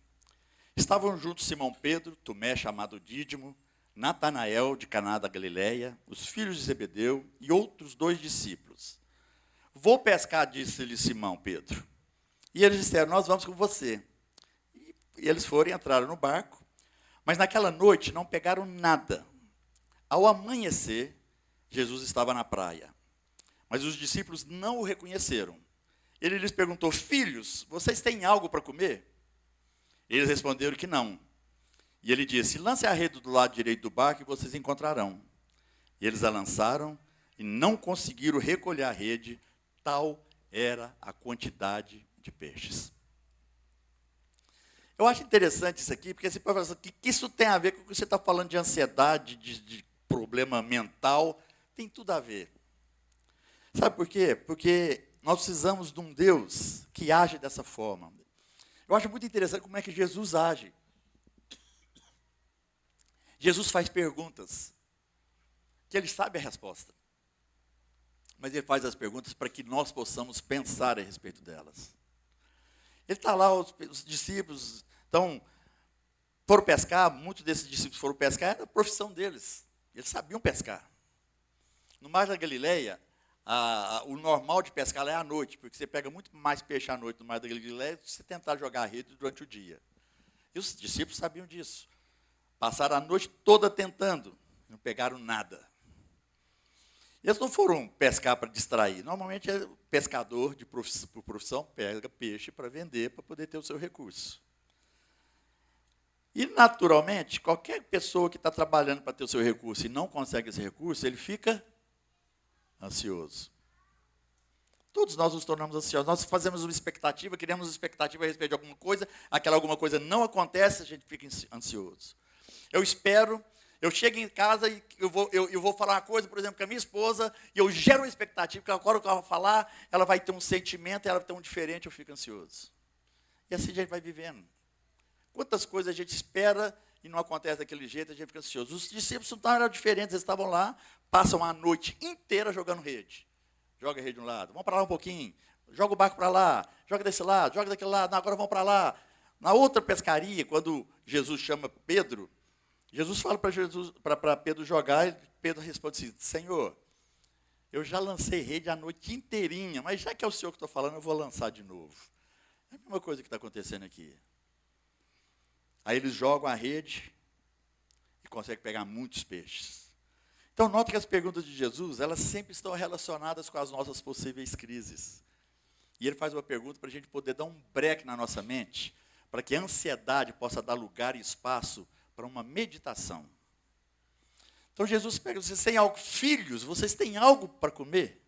estavam juntos Simão Pedro, Tomé, chamado Dídimo, Natanael, de Caná da Galileia, os filhos de Zebedeu e outros 2 discípulos. Vou pescar, disse-lhe Simão Pedro. E eles disseram, nós vamos com você. E eles foram e entraram no barco, mas naquela noite não pegaram nada. Ao amanhecer, Jesus estava na praia, mas os discípulos não o reconheceram. Ele lhes perguntou, filhos, vocês têm algo para comer? Eles responderam que não. E ele disse, lance a rede do lado direito do barco e vocês encontrarão. E eles a lançaram e não conseguiram recolher a rede, tal era a quantidade de peixes. Eu acho interessante isso aqui, porque você pode falar assim, que isso tem a ver com o que você está falando de ansiedade, de problema mental, tem tudo a ver. Sabe por quê? Porque nós precisamos de um Deus que age dessa forma. Eu acho muito interessante como é que Jesus age. Jesus faz perguntas, que ele sabe a resposta. Mas ele faz as perguntas para que nós possamos pensar a respeito delas. Ele está lá, os discípulos, então, foram pescar, muitos desses discípulos foram pescar, era a profissão deles. Eles sabiam pescar. No Mar da Galileia, o normal de pescar lá é à noite, porque você pega muito mais peixe à noite no Mar da Galileia do que você tentar jogar a rede durante o dia. E os discípulos sabiam disso. Passaram a noite toda tentando, não pegaram nada. Eles não foram pescar para distrair. Normalmente, o pescador, por profissão, pega peixe para vender, para poder ter o seu recurso. E, naturalmente, qualquer pessoa que está trabalhando para ter o seu recurso e não consegue esse recurso, ele fica ansioso. Todos nós nos tornamos ansiosos. Nós fazemos uma expectativa, criamos uma expectativa a respeito de alguma coisa, aquela alguma coisa não acontece, a gente fica ansioso. Eu espero, eu chego em casa e eu vou falar uma coisa, por exemplo, com a minha esposa, e eu gero uma expectativa, que agora que ela vai falar, ela vai ter um sentimento, ela vai ter um diferente, eu fico ansioso. E assim a gente vai vivendo. Quantas coisas a gente espera e não acontece daquele jeito, a gente fica ansioso. Os discípulos não eram diferentes, eles estavam lá, passam a noite inteira jogando rede. Joga a rede de um lado, vamos para lá um pouquinho, joga o barco para lá, joga desse lado, joga daquele lado, não, agora vamos para lá. Na outra pescaria, quando Jesus chama Pedro, Jesus fala para Pedro jogar, e Pedro responde assim, Senhor, eu já lancei rede a noite inteirinha, mas já que é o Senhor que estou falando, eu vou lançar de novo. É a mesma coisa que está acontecendo aqui. Aí eles jogam a rede e conseguem pegar muitos peixes. Então, note que as perguntas de Jesus, elas sempre estão relacionadas com as nossas possíveis crises. E ele faz uma pergunta para a gente poder dar um break na nossa mente, para que a ansiedade possa dar lugar e espaço para uma meditação. Então, Jesus pergunta, vocês têm algo? Filhos, vocês têm algo para comer?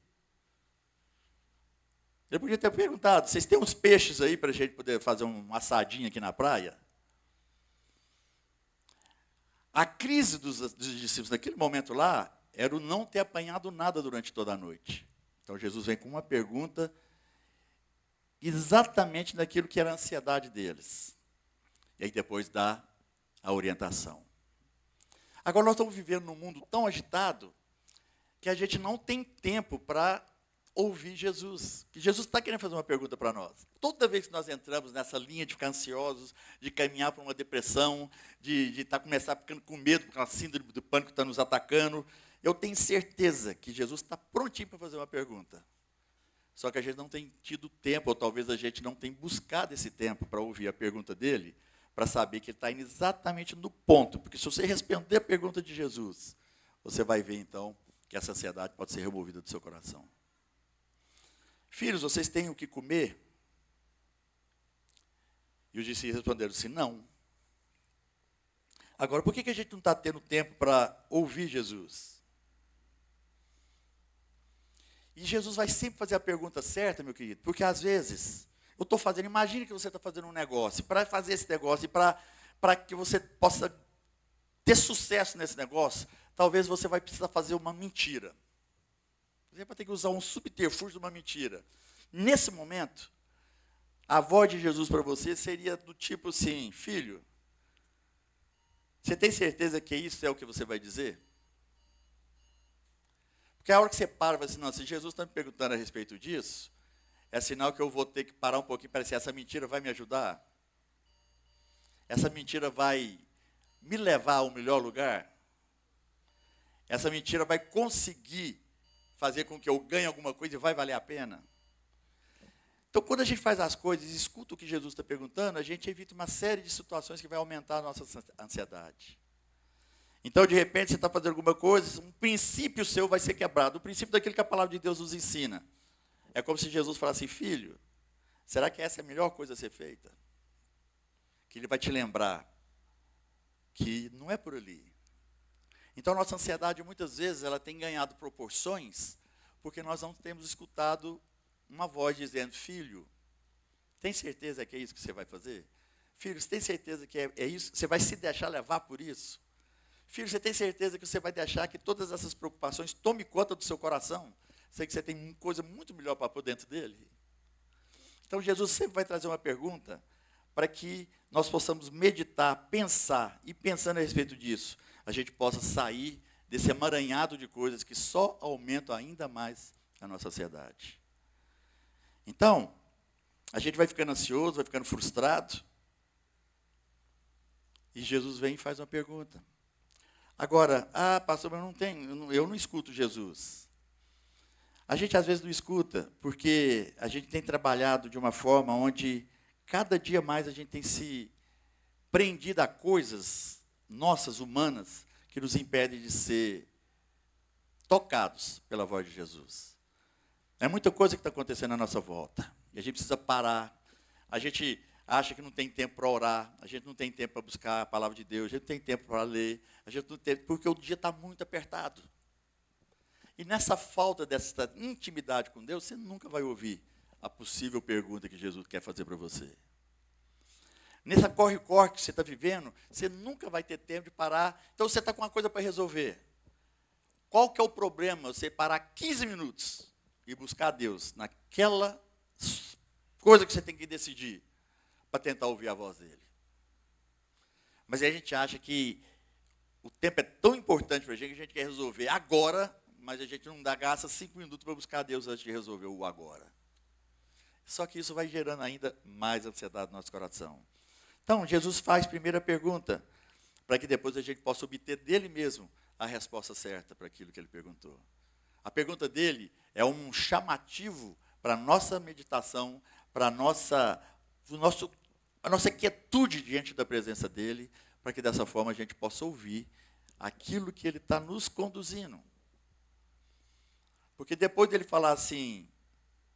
Ele podia ter perguntado, vocês têm uns peixes aí para a gente poder fazer um assadinho aqui na praia? A crise dos discípulos naquele momento lá era o não ter apanhado nada durante toda a noite. Então Jesus vem com uma pergunta exatamente naquilo que era a ansiedade deles. E aí depois dá a orientação. Agora nós estamos vivendo num mundo tão agitado que a gente não tem tempo para ouvir Jesus. Que Jesus está querendo fazer uma pergunta para nós. Toda vez que nós entramos nessa linha de ficar ansiosos, de caminhar para uma depressão, de começar ficando com medo, porque a síndrome do pânico está nos atacando, eu tenho certeza que Jesus está prontinho para fazer uma pergunta. Só que a gente não tem tido tempo, ou talvez a gente não tenha buscado esse tempo para ouvir a pergunta dele, para saber que ele está indo exatamente no ponto. Porque se você responder a pergunta de Jesus, você vai ver então que essa ansiedade pode ser removida do seu coração. Filhos, vocês têm o que comer? E os discípulos responderam assim, não. Agora, por que a gente não está tendo tempo para ouvir Jesus? E Jesus vai sempre fazer a pergunta certa, meu querido, porque às vezes, eu estou fazendo, imagine que você está fazendo um negócio, para fazer esse negócio, e para que você possa ter sucesso nesse negócio, talvez você vai precisar fazer uma mentira. Você vai ter que usar um subterfúgio de uma mentira. Nesse momento, a voz de Jesus para você seria do tipo assim, filho, você tem certeza que isso é o que você vai dizer? Porque a hora que você para e fala assim, não, se Jesus está me perguntando a respeito disso, é sinal que eu vou ter que parar um pouquinho para dizer, essa mentira vai me ajudar? Essa mentira vai me levar ao melhor lugar? Essa mentira vai conseguir fazer com que eu ganhe alguma coisa e vai valer a pena? Então, quando a gente faz as coisas e escuta o que Jesus está perguntando, a gente evita uma série de situações que vai aumentar a nossa ansiedade. Então, de repente, você está fazendo alguma coisa, um princípio seu vai ser quebrado. O princípio daquilo que a palavra de Deus nos ensina. É como se Jesus falasse, filho, será que essa é a melhor coisa a ser feita? Que ele vai te lembrar que não é por ali. Então, a nossa ansiedade, muitas vezes, ela tem ganhado proporções porque nós não temos escutado uma voz dizendo, filho, tem certeza que é isso que você vai fazer? Filho, você tem certeza que é isso? Você vai se deixar levar por isso? Filho, você tem certeza que você vai deixar que todas essas preocupações tomem conta do seu coração? Sei que você tem coisa muito melhor para pôr dentro dele. Então, Jesus sempre vai trazer uma pergunta para que nós possamos meditar, pensar, e pensando a respeito disso, a gente possa sair desse emaranhado de coisas que só aumentam ainda mais a nossa ansiedade. Então, a gente vai ficando ansioso, vai ficando frustrado, e Jesus vem e faz uma pergunta. Agora, pastor, eu não escuto Jesus. A gente às vezes não escuta, porque a gente tem trabalhado de uma forma onde cada dia mais a gente tem se prendido a coisas nossas, humanas, que nos impedem de ser tocados pela voz de Jesus. É muita coisa que está acontecendo à nossa volta. E a gente precisa parar. A gente acha que não tem tempo para orar, a gente não tem tempo para buscar a palavra de Deus, a gente não tem tempo para ler, a gente não tem, porque o dia está muito apertado. E nessa falta dessa intimidade com Deus, você nunca vai ouvir a possível pergunta que Jesus quer fazer para você. Nessa corre-corre que você está vivendo, você nunca vai ter tempo de parar. Então você está com uma coisa para resolver. Qual que é o problema? Você parar 15 minutos e buscar a Deus naquela coisa que você tem que decidir para tentar ouvir a voz dele. Mas aí a gente acha que o tempo é tão importante para a gente que a gente quer resolver agora, mas a gente não gasta 5 minutos para buscar a Deus antes de resolver o agora. Só que isso vai gerando ainda mais ansiedade no nosso coração. Então, Jesus faz a primeira pergunta, para que depois a gente possa obter dele mesmo a resposta certa para aquilo que ele perguntou. A pergunta dele é um chamativo para a nossa meditação, para a nossa quietude diante da presença dele, para que dessa forma a gente possa ouvir aquilo que ele está nos conduzindo. Porque depois dele falar assim,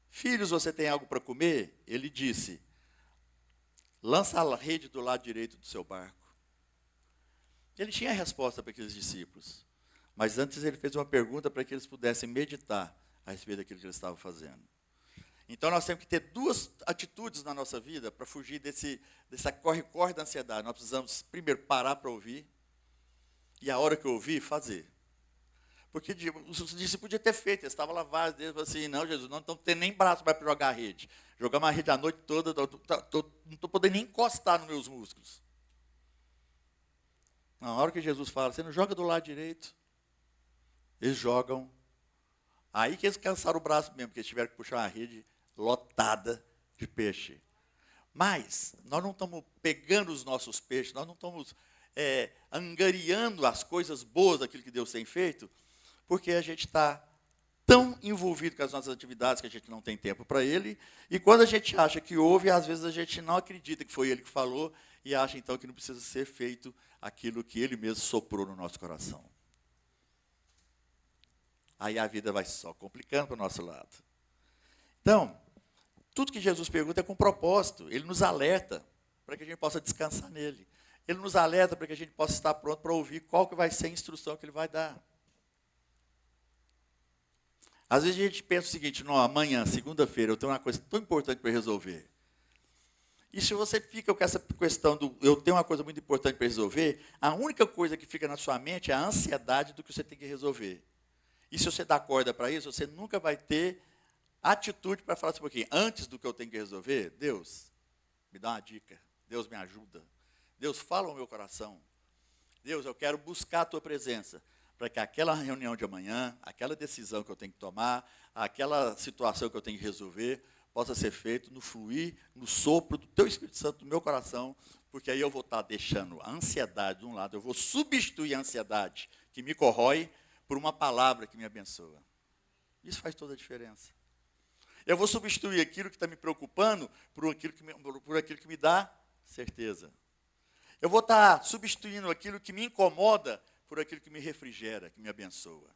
filhos, você tem algo para comer? Ele disse, lança a rede do lado direito do seu barco. Ele tinha a resposta para aqueles discípulos. Mas antes ele fez uma pergunta para que eles pudessem meditar a respeito daquilo que eles estavam fazendo. Então nós temos que ter duas atitudes na nossa vida para fugir dessa corre-corre da ansiedade. Nós precisamos, primeiro, parar para ouvir. E a hora que eu ouvir, fazer. Porque os discípulos podiam ter feito, eles estavam lavados, eles falaram assim, não, Jesus, não estamos tendo nem braço para jogar a rede. Jogamos a rede a noite toda, não estou podendo nem encostar nos meus músculos. Na hora que Jesus fala, você não joga do lado direito, eles jogam. Aí que eles cansaram o braço mesmo, porque eles tiveram que puxar uma rede lotada de peixe. Mas nós não estamos pegando os nossos peixes, nós não estamos angariando as coisas boas daquilo que Deus tem feito, porque a gente está tão envolvido com as nossas atividades que a gente não tem tempo para Ele, e quando a gente acha que ouve, às vezes a gente não acredita que foi Ele que falou, e acha então que não precisa ser feito aquilo que Ele mesmo soprou no nosso coração. Aí a vida vai só complicando para o nosso lado. Então, tudo que Jesus pergunta é com propósito. Ele nos alerta para que a gente possa descansar nele. Ele nos alerta para que a gente possa estar pronto para ouvir qual que vai ser a instrução que ele vai dar. Às vezes a gente pensa o seguinte, não, amanhã, segunda-feira, eu tenho uma coisa tão importante para resolver. E se você fica com essa questão do eu tenho uma coisa muito importante para resolver, a única coisa que fica na sua mente é a ansiedade do que você tem que resolver. E se você dá corda para isso, você nunca vai ter atitude para falar assim um pouquinho, antes do que eu tenho que resolver, Deus, me dá uma dica, Deus me ajuda, Deus fala ao meu coração, Deus, eu quero buscar a tua presença, para que aquela reunião de amanhã, aquela decisão que eu tenho que tomar, aquela situação que eu tenho que resolver, possa ser feito no fluir, no sopro do teu Espírito Santo, do meu coração, porque aí eu vou estar deixando a ansiedade de um lado, eu vou substituir a ansiedade que me corrói por uma palavra que me abençoa. Isso faz toda a diferença. Eu vou substituir aquilo que está me preocupando por aquilo que me dá certeza. Eu vou estar substituindo aquilo que me incomoda por aquilo que me refrigera, que me abençoa.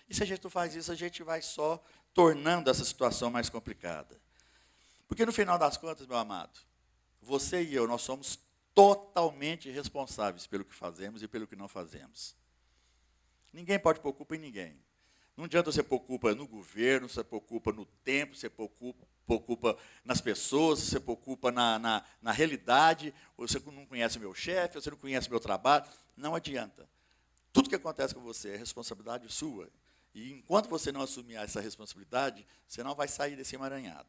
E se a gente não faz isso, a gente vai só tornando essa situação mais complicada. Porque no final das contas, meu amado, você e eu, nós somos totalmente responsáveis pelo que fazemos e pelo que não fazemos. Ninguém pode pôr culpa em ninguém. Não adianta você pôr culpa no governo, você pôr culpa no tempo, você pôr culpa nas pessoas, você pôr culpa na realidade, você não conhece o meu chefe, você não conhece o meu trabalho. Não adianta. Tudo que acontece com você é responsabilidade sua. E enquanto você não assumir essa responsabilidade, você não vai sair desse emaranhado.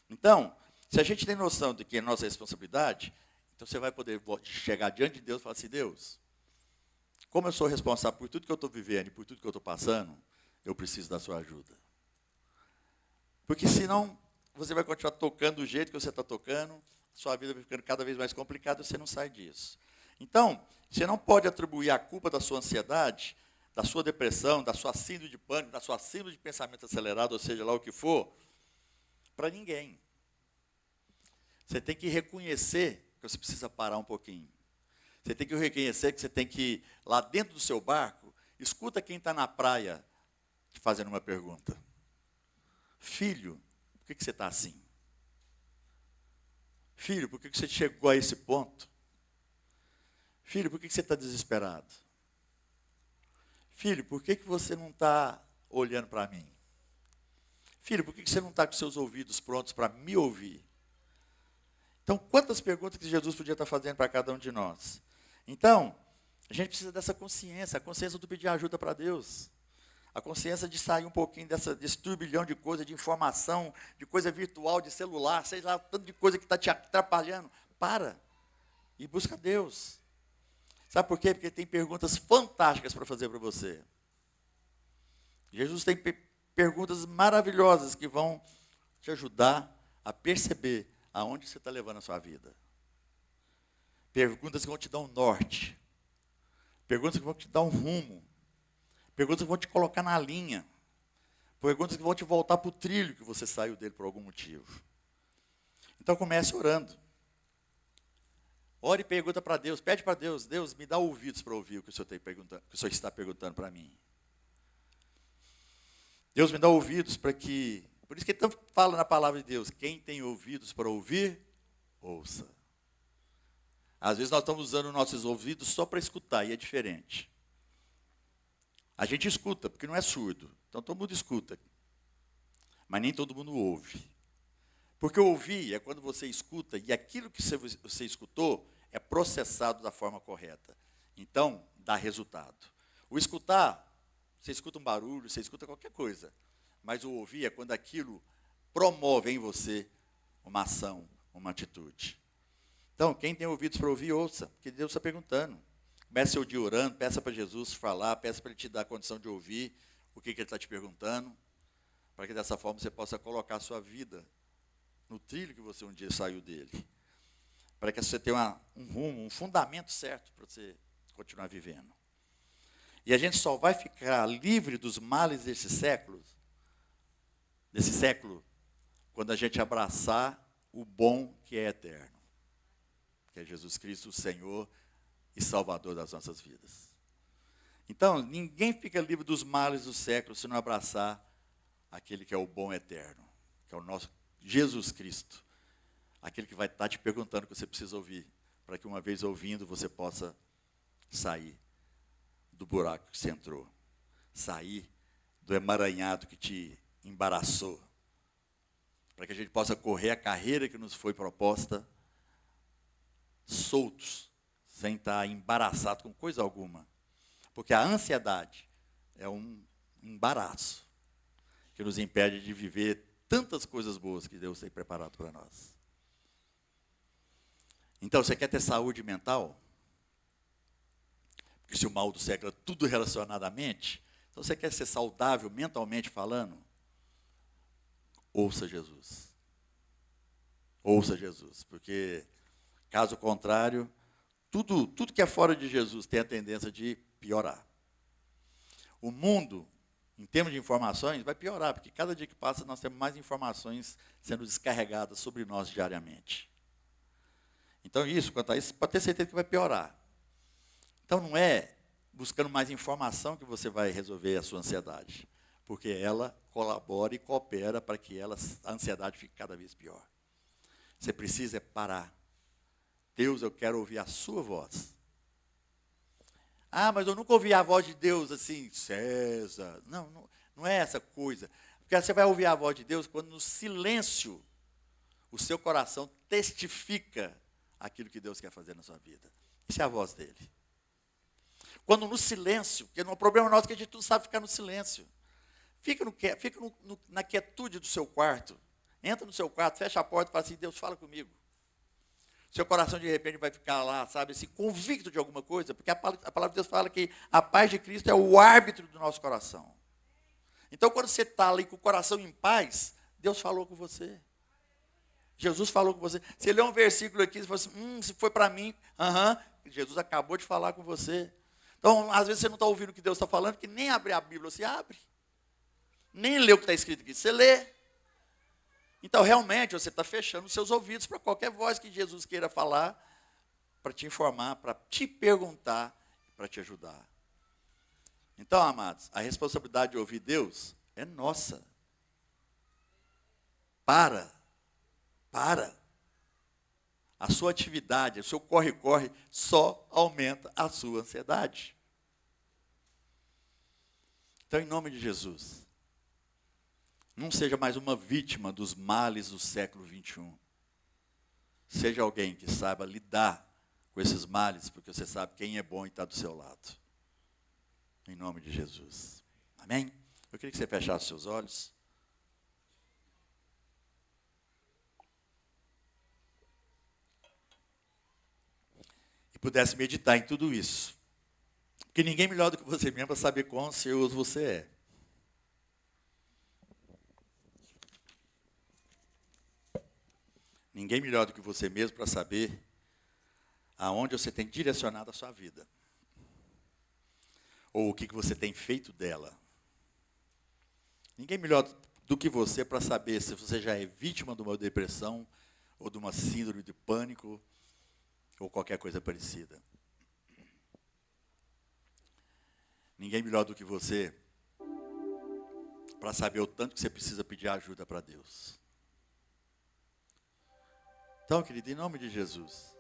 Então, se a gente tem noção de que é nossa responsabilidade, então você vai poder chegar diante de Deus e falar assim, Deus, como eu sou responsável por tudo que eu estou vivendo e por tudo que eu estou passando, eu preciso da sua ajuda. Porque senão, você vai continuar tocando do jeito que você está tocando, sua vida vai ficando cada vez mais complicada e você não sai disso. Então, você não pode atribuir a culpa da sua ansiedade, da sua depressão, da sua síndrome de pânico, da sua síndrome de pensamento acelerado, ou seja, lá o que for, para ninguém. Você tem que reconhecer que você precisa parar um pouquinho. Você tem que reconhecer que você tem que ir lá dentro do seu barco, escuta quem está na praia te fazendo uma pergunta. Filho, por que você está assim? Filho, por que você chegou a esse ponto? Filho, por que você está desesperado? Filho, por que você não está olhando para mim? Filho, por que você não está com seus ouvidos prontos para me ouvir? Então, quantas perguntas que Jesus podia estar fazendo para cada um de nós? Então, a gente precisa dessa consciência, a consciência do pedir ajuda para Deus. A consciência de sair um pouquinho desse turbilhão de coisa, de informação, de coisa virtual, de celular, sei lá, tanto de coisa que está te atrapalhando. Para e busca Deus. Sabe por quê? Porque tem perguntas fantásticas para fazer para você. Jesus tem perguntas maravilhosas que vão te ajudar a perceber aonde você está levando a sua vida. Perguntas que vão te dar um norte. Perguntas que vão te dar um rumo. Perguntas que vão te colocar na linha. Perguntas que vão te voltar para o trilho que você saiu dele por algum motivo. Então comece orando. Ore e pergunta para Deus, pede para Deus, Deus, me dá ouvidos para ouvir o que o Senhor está perguntando para mim. Deus me dá ouvidos para que... Por isso que ele tanto fala na palavra de Deus, quem tem ouvidos para ouvir, ouça. Às vezes nós estamos usando nossos ouvidos só para escutar, e é diferente. A gente escuta, porque não é surdo. Então todo mundo escuta. Mas nem todo mundo ouve. Porque ouvir é quando você escuta, e aquilo que você escutou é processado da forma correta. Então, dá resultado. O escutar, você escuta um barulho, você escuta qualquer coisa. Mas o ouvir é quando aquilo promove em você uma ação, uma atitude. Então, quem tem ouvidos para ouvir, ouça, porque Deus está perguntando. Comece seu dia orando, peça para Jesus falar, peça para Ele te dar a condição de ouvir o que Ele está te perguntando, para que dessa forma você possa colocar a sua vida no trilho que você um dia saiu dele. Para que você tenha um rumo, um fundamento certo para você continuar vivendo. E a gente só vai ficar livre dos males desse século, quando a gente abraçar o bom que é eterno, que é Jesus Cristo, o Senhor e Salvador das nossas vidas. Então, ninguém fica livre dos males do século se não abraçar aquele que é o bom eterno, que é o nosso Jesus Cristo, aquele que vai estar te perguntando o que você precisa ouvir, para que uma vez ouvindo você possa sair do buraco que você entrou, sair do emaranhado que te embaraçou, para que a gente possa correr a carreira que nos foi proposta, soltos, sem estar embaraçado com coisa alguma. Porque a ansiedade é um embaraço que nos impede de viver tantas coisas boas que Deus tem preparado para nós. Então, você quer ter saúde mental? Porque se o mal do século é tudo relacionado à mente, então você quer ser saudável mentalmente falando? Ouça Jesus. Ouça Jesus, porque, caso contrário, tudo que é fora de Jesus tem a tendência de piorar. O mundo, em termos de informações, vai piorar, porque cada dia que passa nós temos mais informações sendo descarregadas sobre nós diariamente. Então isso, quanto a isso, pode ter certeza que vai piorar. Então não é buscando mais informação que você vai resolver a sua ansiedade, porque ela colabora e coopera para que a ansiedade fique cada vez pior. Você precisa parar. Deus, eu quero ouvir a sua voz. Ah, mas eu nunca ouvi a voz de Deus assim, César. Não é essa coisa. Porque você vai ouvir a voz de Deus quando no silêncio o seu coração testifica aquilo que Deus quer fazer na sua vida. Isso é a voz dele. Quando no silêncio, porque o problema nosso é que a gente não sabe ficar no silêncio. Fica na quietude do seu quarto. Entra no seu quarto, fecha a porta e fala assim, Deus, fala comigo. Seu coração, de repente, vai ficar lá, sabe, assim, convicto de alguma coisa, porque a palavra de Deus fala que a paz de Cristo é o árbitro do nosso coração. Então, quando você está ali com o coração em paz, Deus falou com você. Jesus falou com você. Você lê um versículo aqui e fala assim, se foi para mim, Jesus acabou de falar com você. Então, às vezes você não está ouvindo o que Deus está falando, que nem abrir a Bíblia, você abre. Nem lê o que está escrito aqui, você lê. Então, realmente, você está fechando os seus ouvidos para qualquer voz que Jesus queira falar, para te informar, para te perguntar, para te ajudar. Então, amados, a responsabilidade de ouvir Deus é nossa. Para. A sua atividade, o seu corre-corre, só aumenta a sua ansiedade. Então, em nome de Jesus, não seja mais uma vítima dos males do século 21. Seja alguém que saiba lidar com esses males, porque você sabe quem é bom e está do seu lado. Em nome de Jesus. Amém? Eu queria que você fechasse seus olhos. E pudesse meditar em tudo isso. Porque ninguém melhor do que você mesmo para saber quão ansioso você é. Ninguém melhor do que você mesmo para saber aonde você tem direcionado a sua vida. Ou o que você tem feito dela. Ninguém melhor do que você para saber se você já é vítima de uma depressão, ou de uma síndrome de pânico, ou qualquer coisa parecida. Ninguém melhor do que você para saber o tanto que você precisa pedir ajuda para Deus. Então, querido, em nome de Jesus,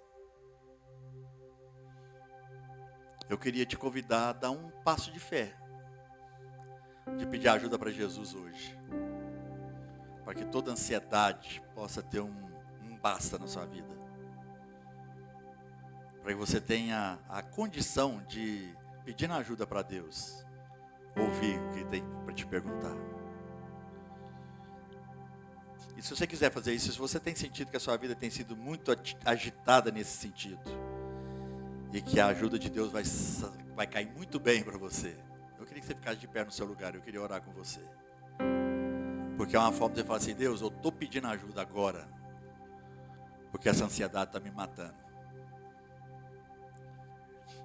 eu queria te convidar a dar um passo de fé, de pedir ajuda para Jesus hoje, para que toda ansiedade possa ter um basta na sua vida, para que você tenha a condição de, pedindo ajuda para Deus, ouvir o que Ele tem para te perguntar. E se você quiser fazer isso, se você tem sentido que a sua vida tem sido muito agitada nesse sentido, e que a ajuda de Deus vai cair muito bem para você, eu queria que você ficasse de pé no seu lugar, eu queria orar com você. Porque é uma forma de você falar assim: Deus, eu estou pedindo ajuda agora, porque essa ansiedade está me matando.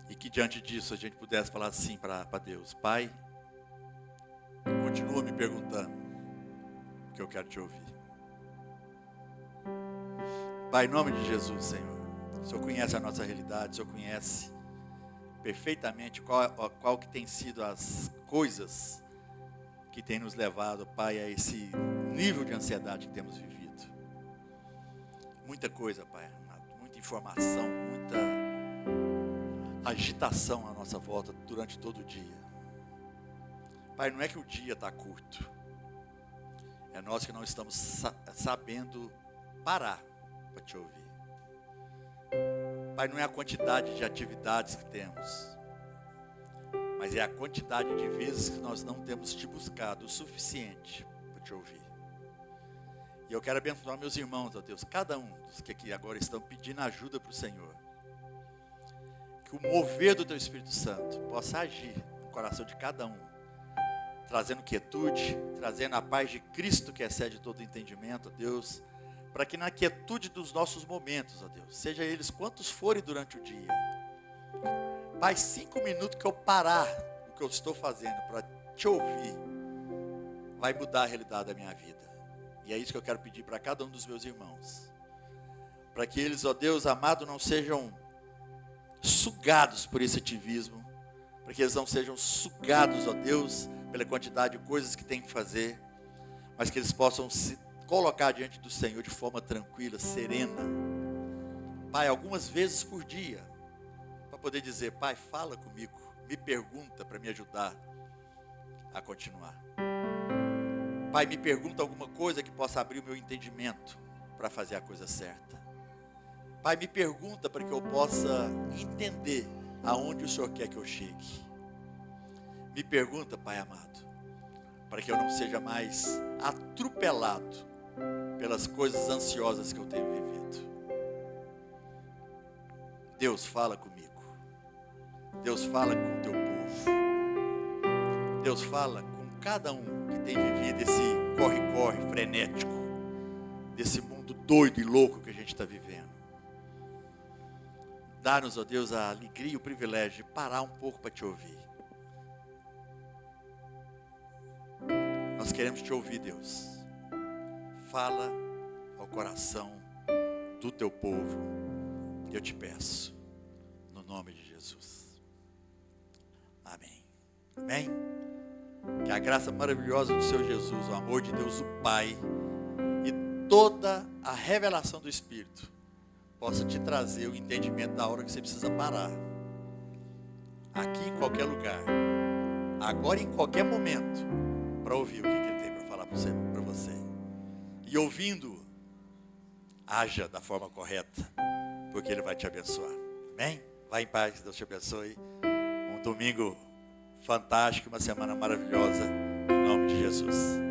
E que diante disso a gente pudesse falar assim para Deus: Pai, continua me perguntando, que eu quero te ouvir. Pai, em nome de Jesus, Senhor, o Senhor conhece a nossa realidade, o Senhor conhece perfeitamente qual que tem sido as coisas que tem nos levado, Pai, a esse nível de ansiedade que temos vivido. Muita coisa, Pai, muita informação, muita agitação à nossa volta durante todo o dia. Pai, não é que o dia está curto, é nós que não estamos sabendo parar para te ouvir. Pai, não é a quantidade de atividades que temos, mas é a quantidade de vezes que nós não temos te buscado o suficiente para te ouvir. E eu quero abençoar meus irmãos, ó Deus, cada um dos que aqui agora estão pedindo ajuda para o Senhor. Que o mover do Teu Espírito Santo possa agir no coração de cada um, trazendo quietude, trazendo a paz de Cristo que excede todo entendimento, ó Deus, para que na quietude dos nossos momentos, ó Deus, seja eles quantos forem durante o dia, Pai, 5 minutos que eu parar o que eu estou fazendo para te ouvir, vai mudar a realidade da minha vida. E é isso que eu quero pedir para cada um dos meus irmãos, para que eles, ó Deus amado, não sejam sugados por esse ativismo, para que eles não sejam sugados, ó Deus, pela quantidade de coisas que têm que fazer, mas que eles possam se colocar diante do Senhor de forma tranquila, serena, Pai, algumas vezes por dia, para poder dizer: Pai, fala comigo, me pergunta para me ajudar a continuar. Pai, me pergunta alguma coisa que possa abrir o meu entendimento para fazer a coisa certa. Pai, me pergunta para que eu possa entender aonde o Senhor quer que eu chegue. Me pergunta, Pai amado, para que eu não seja mais atropelado pelas coisas ansiosas que eu tenho vivido. Deus, fala comigo. Deus, fala com o teu povo. Deus, fala com cada um que tem vivido esse corre-corre frenético, desse mundo doido e louco que a gente está vivendo. Dá-nos, ó Deus, a alegria e o privilégio de parar um pouco para te ouvir. Nós queremos te ouvir, Deus. Fala ao coração do teu povo, eu te peço, no nome de Jesus. Amém. Amém? Que a graça maravilhosa do Senhor Jesus, o amor de Deus, o Pai, e toda a revelação do Espírito, possa te trazer o entendimento da hora que você precisa parar. Aqui em qualquer lugar, agora em qualquer momento, para ouvir o que Ele tem para falar para você. E ouvindo, haja da forma correta, porque Ele vai te abençoar. Amém? Vai em paz, Deus te abençoe. Um domingo fantástico, uma semana maravilhosa, em nome de Jesus.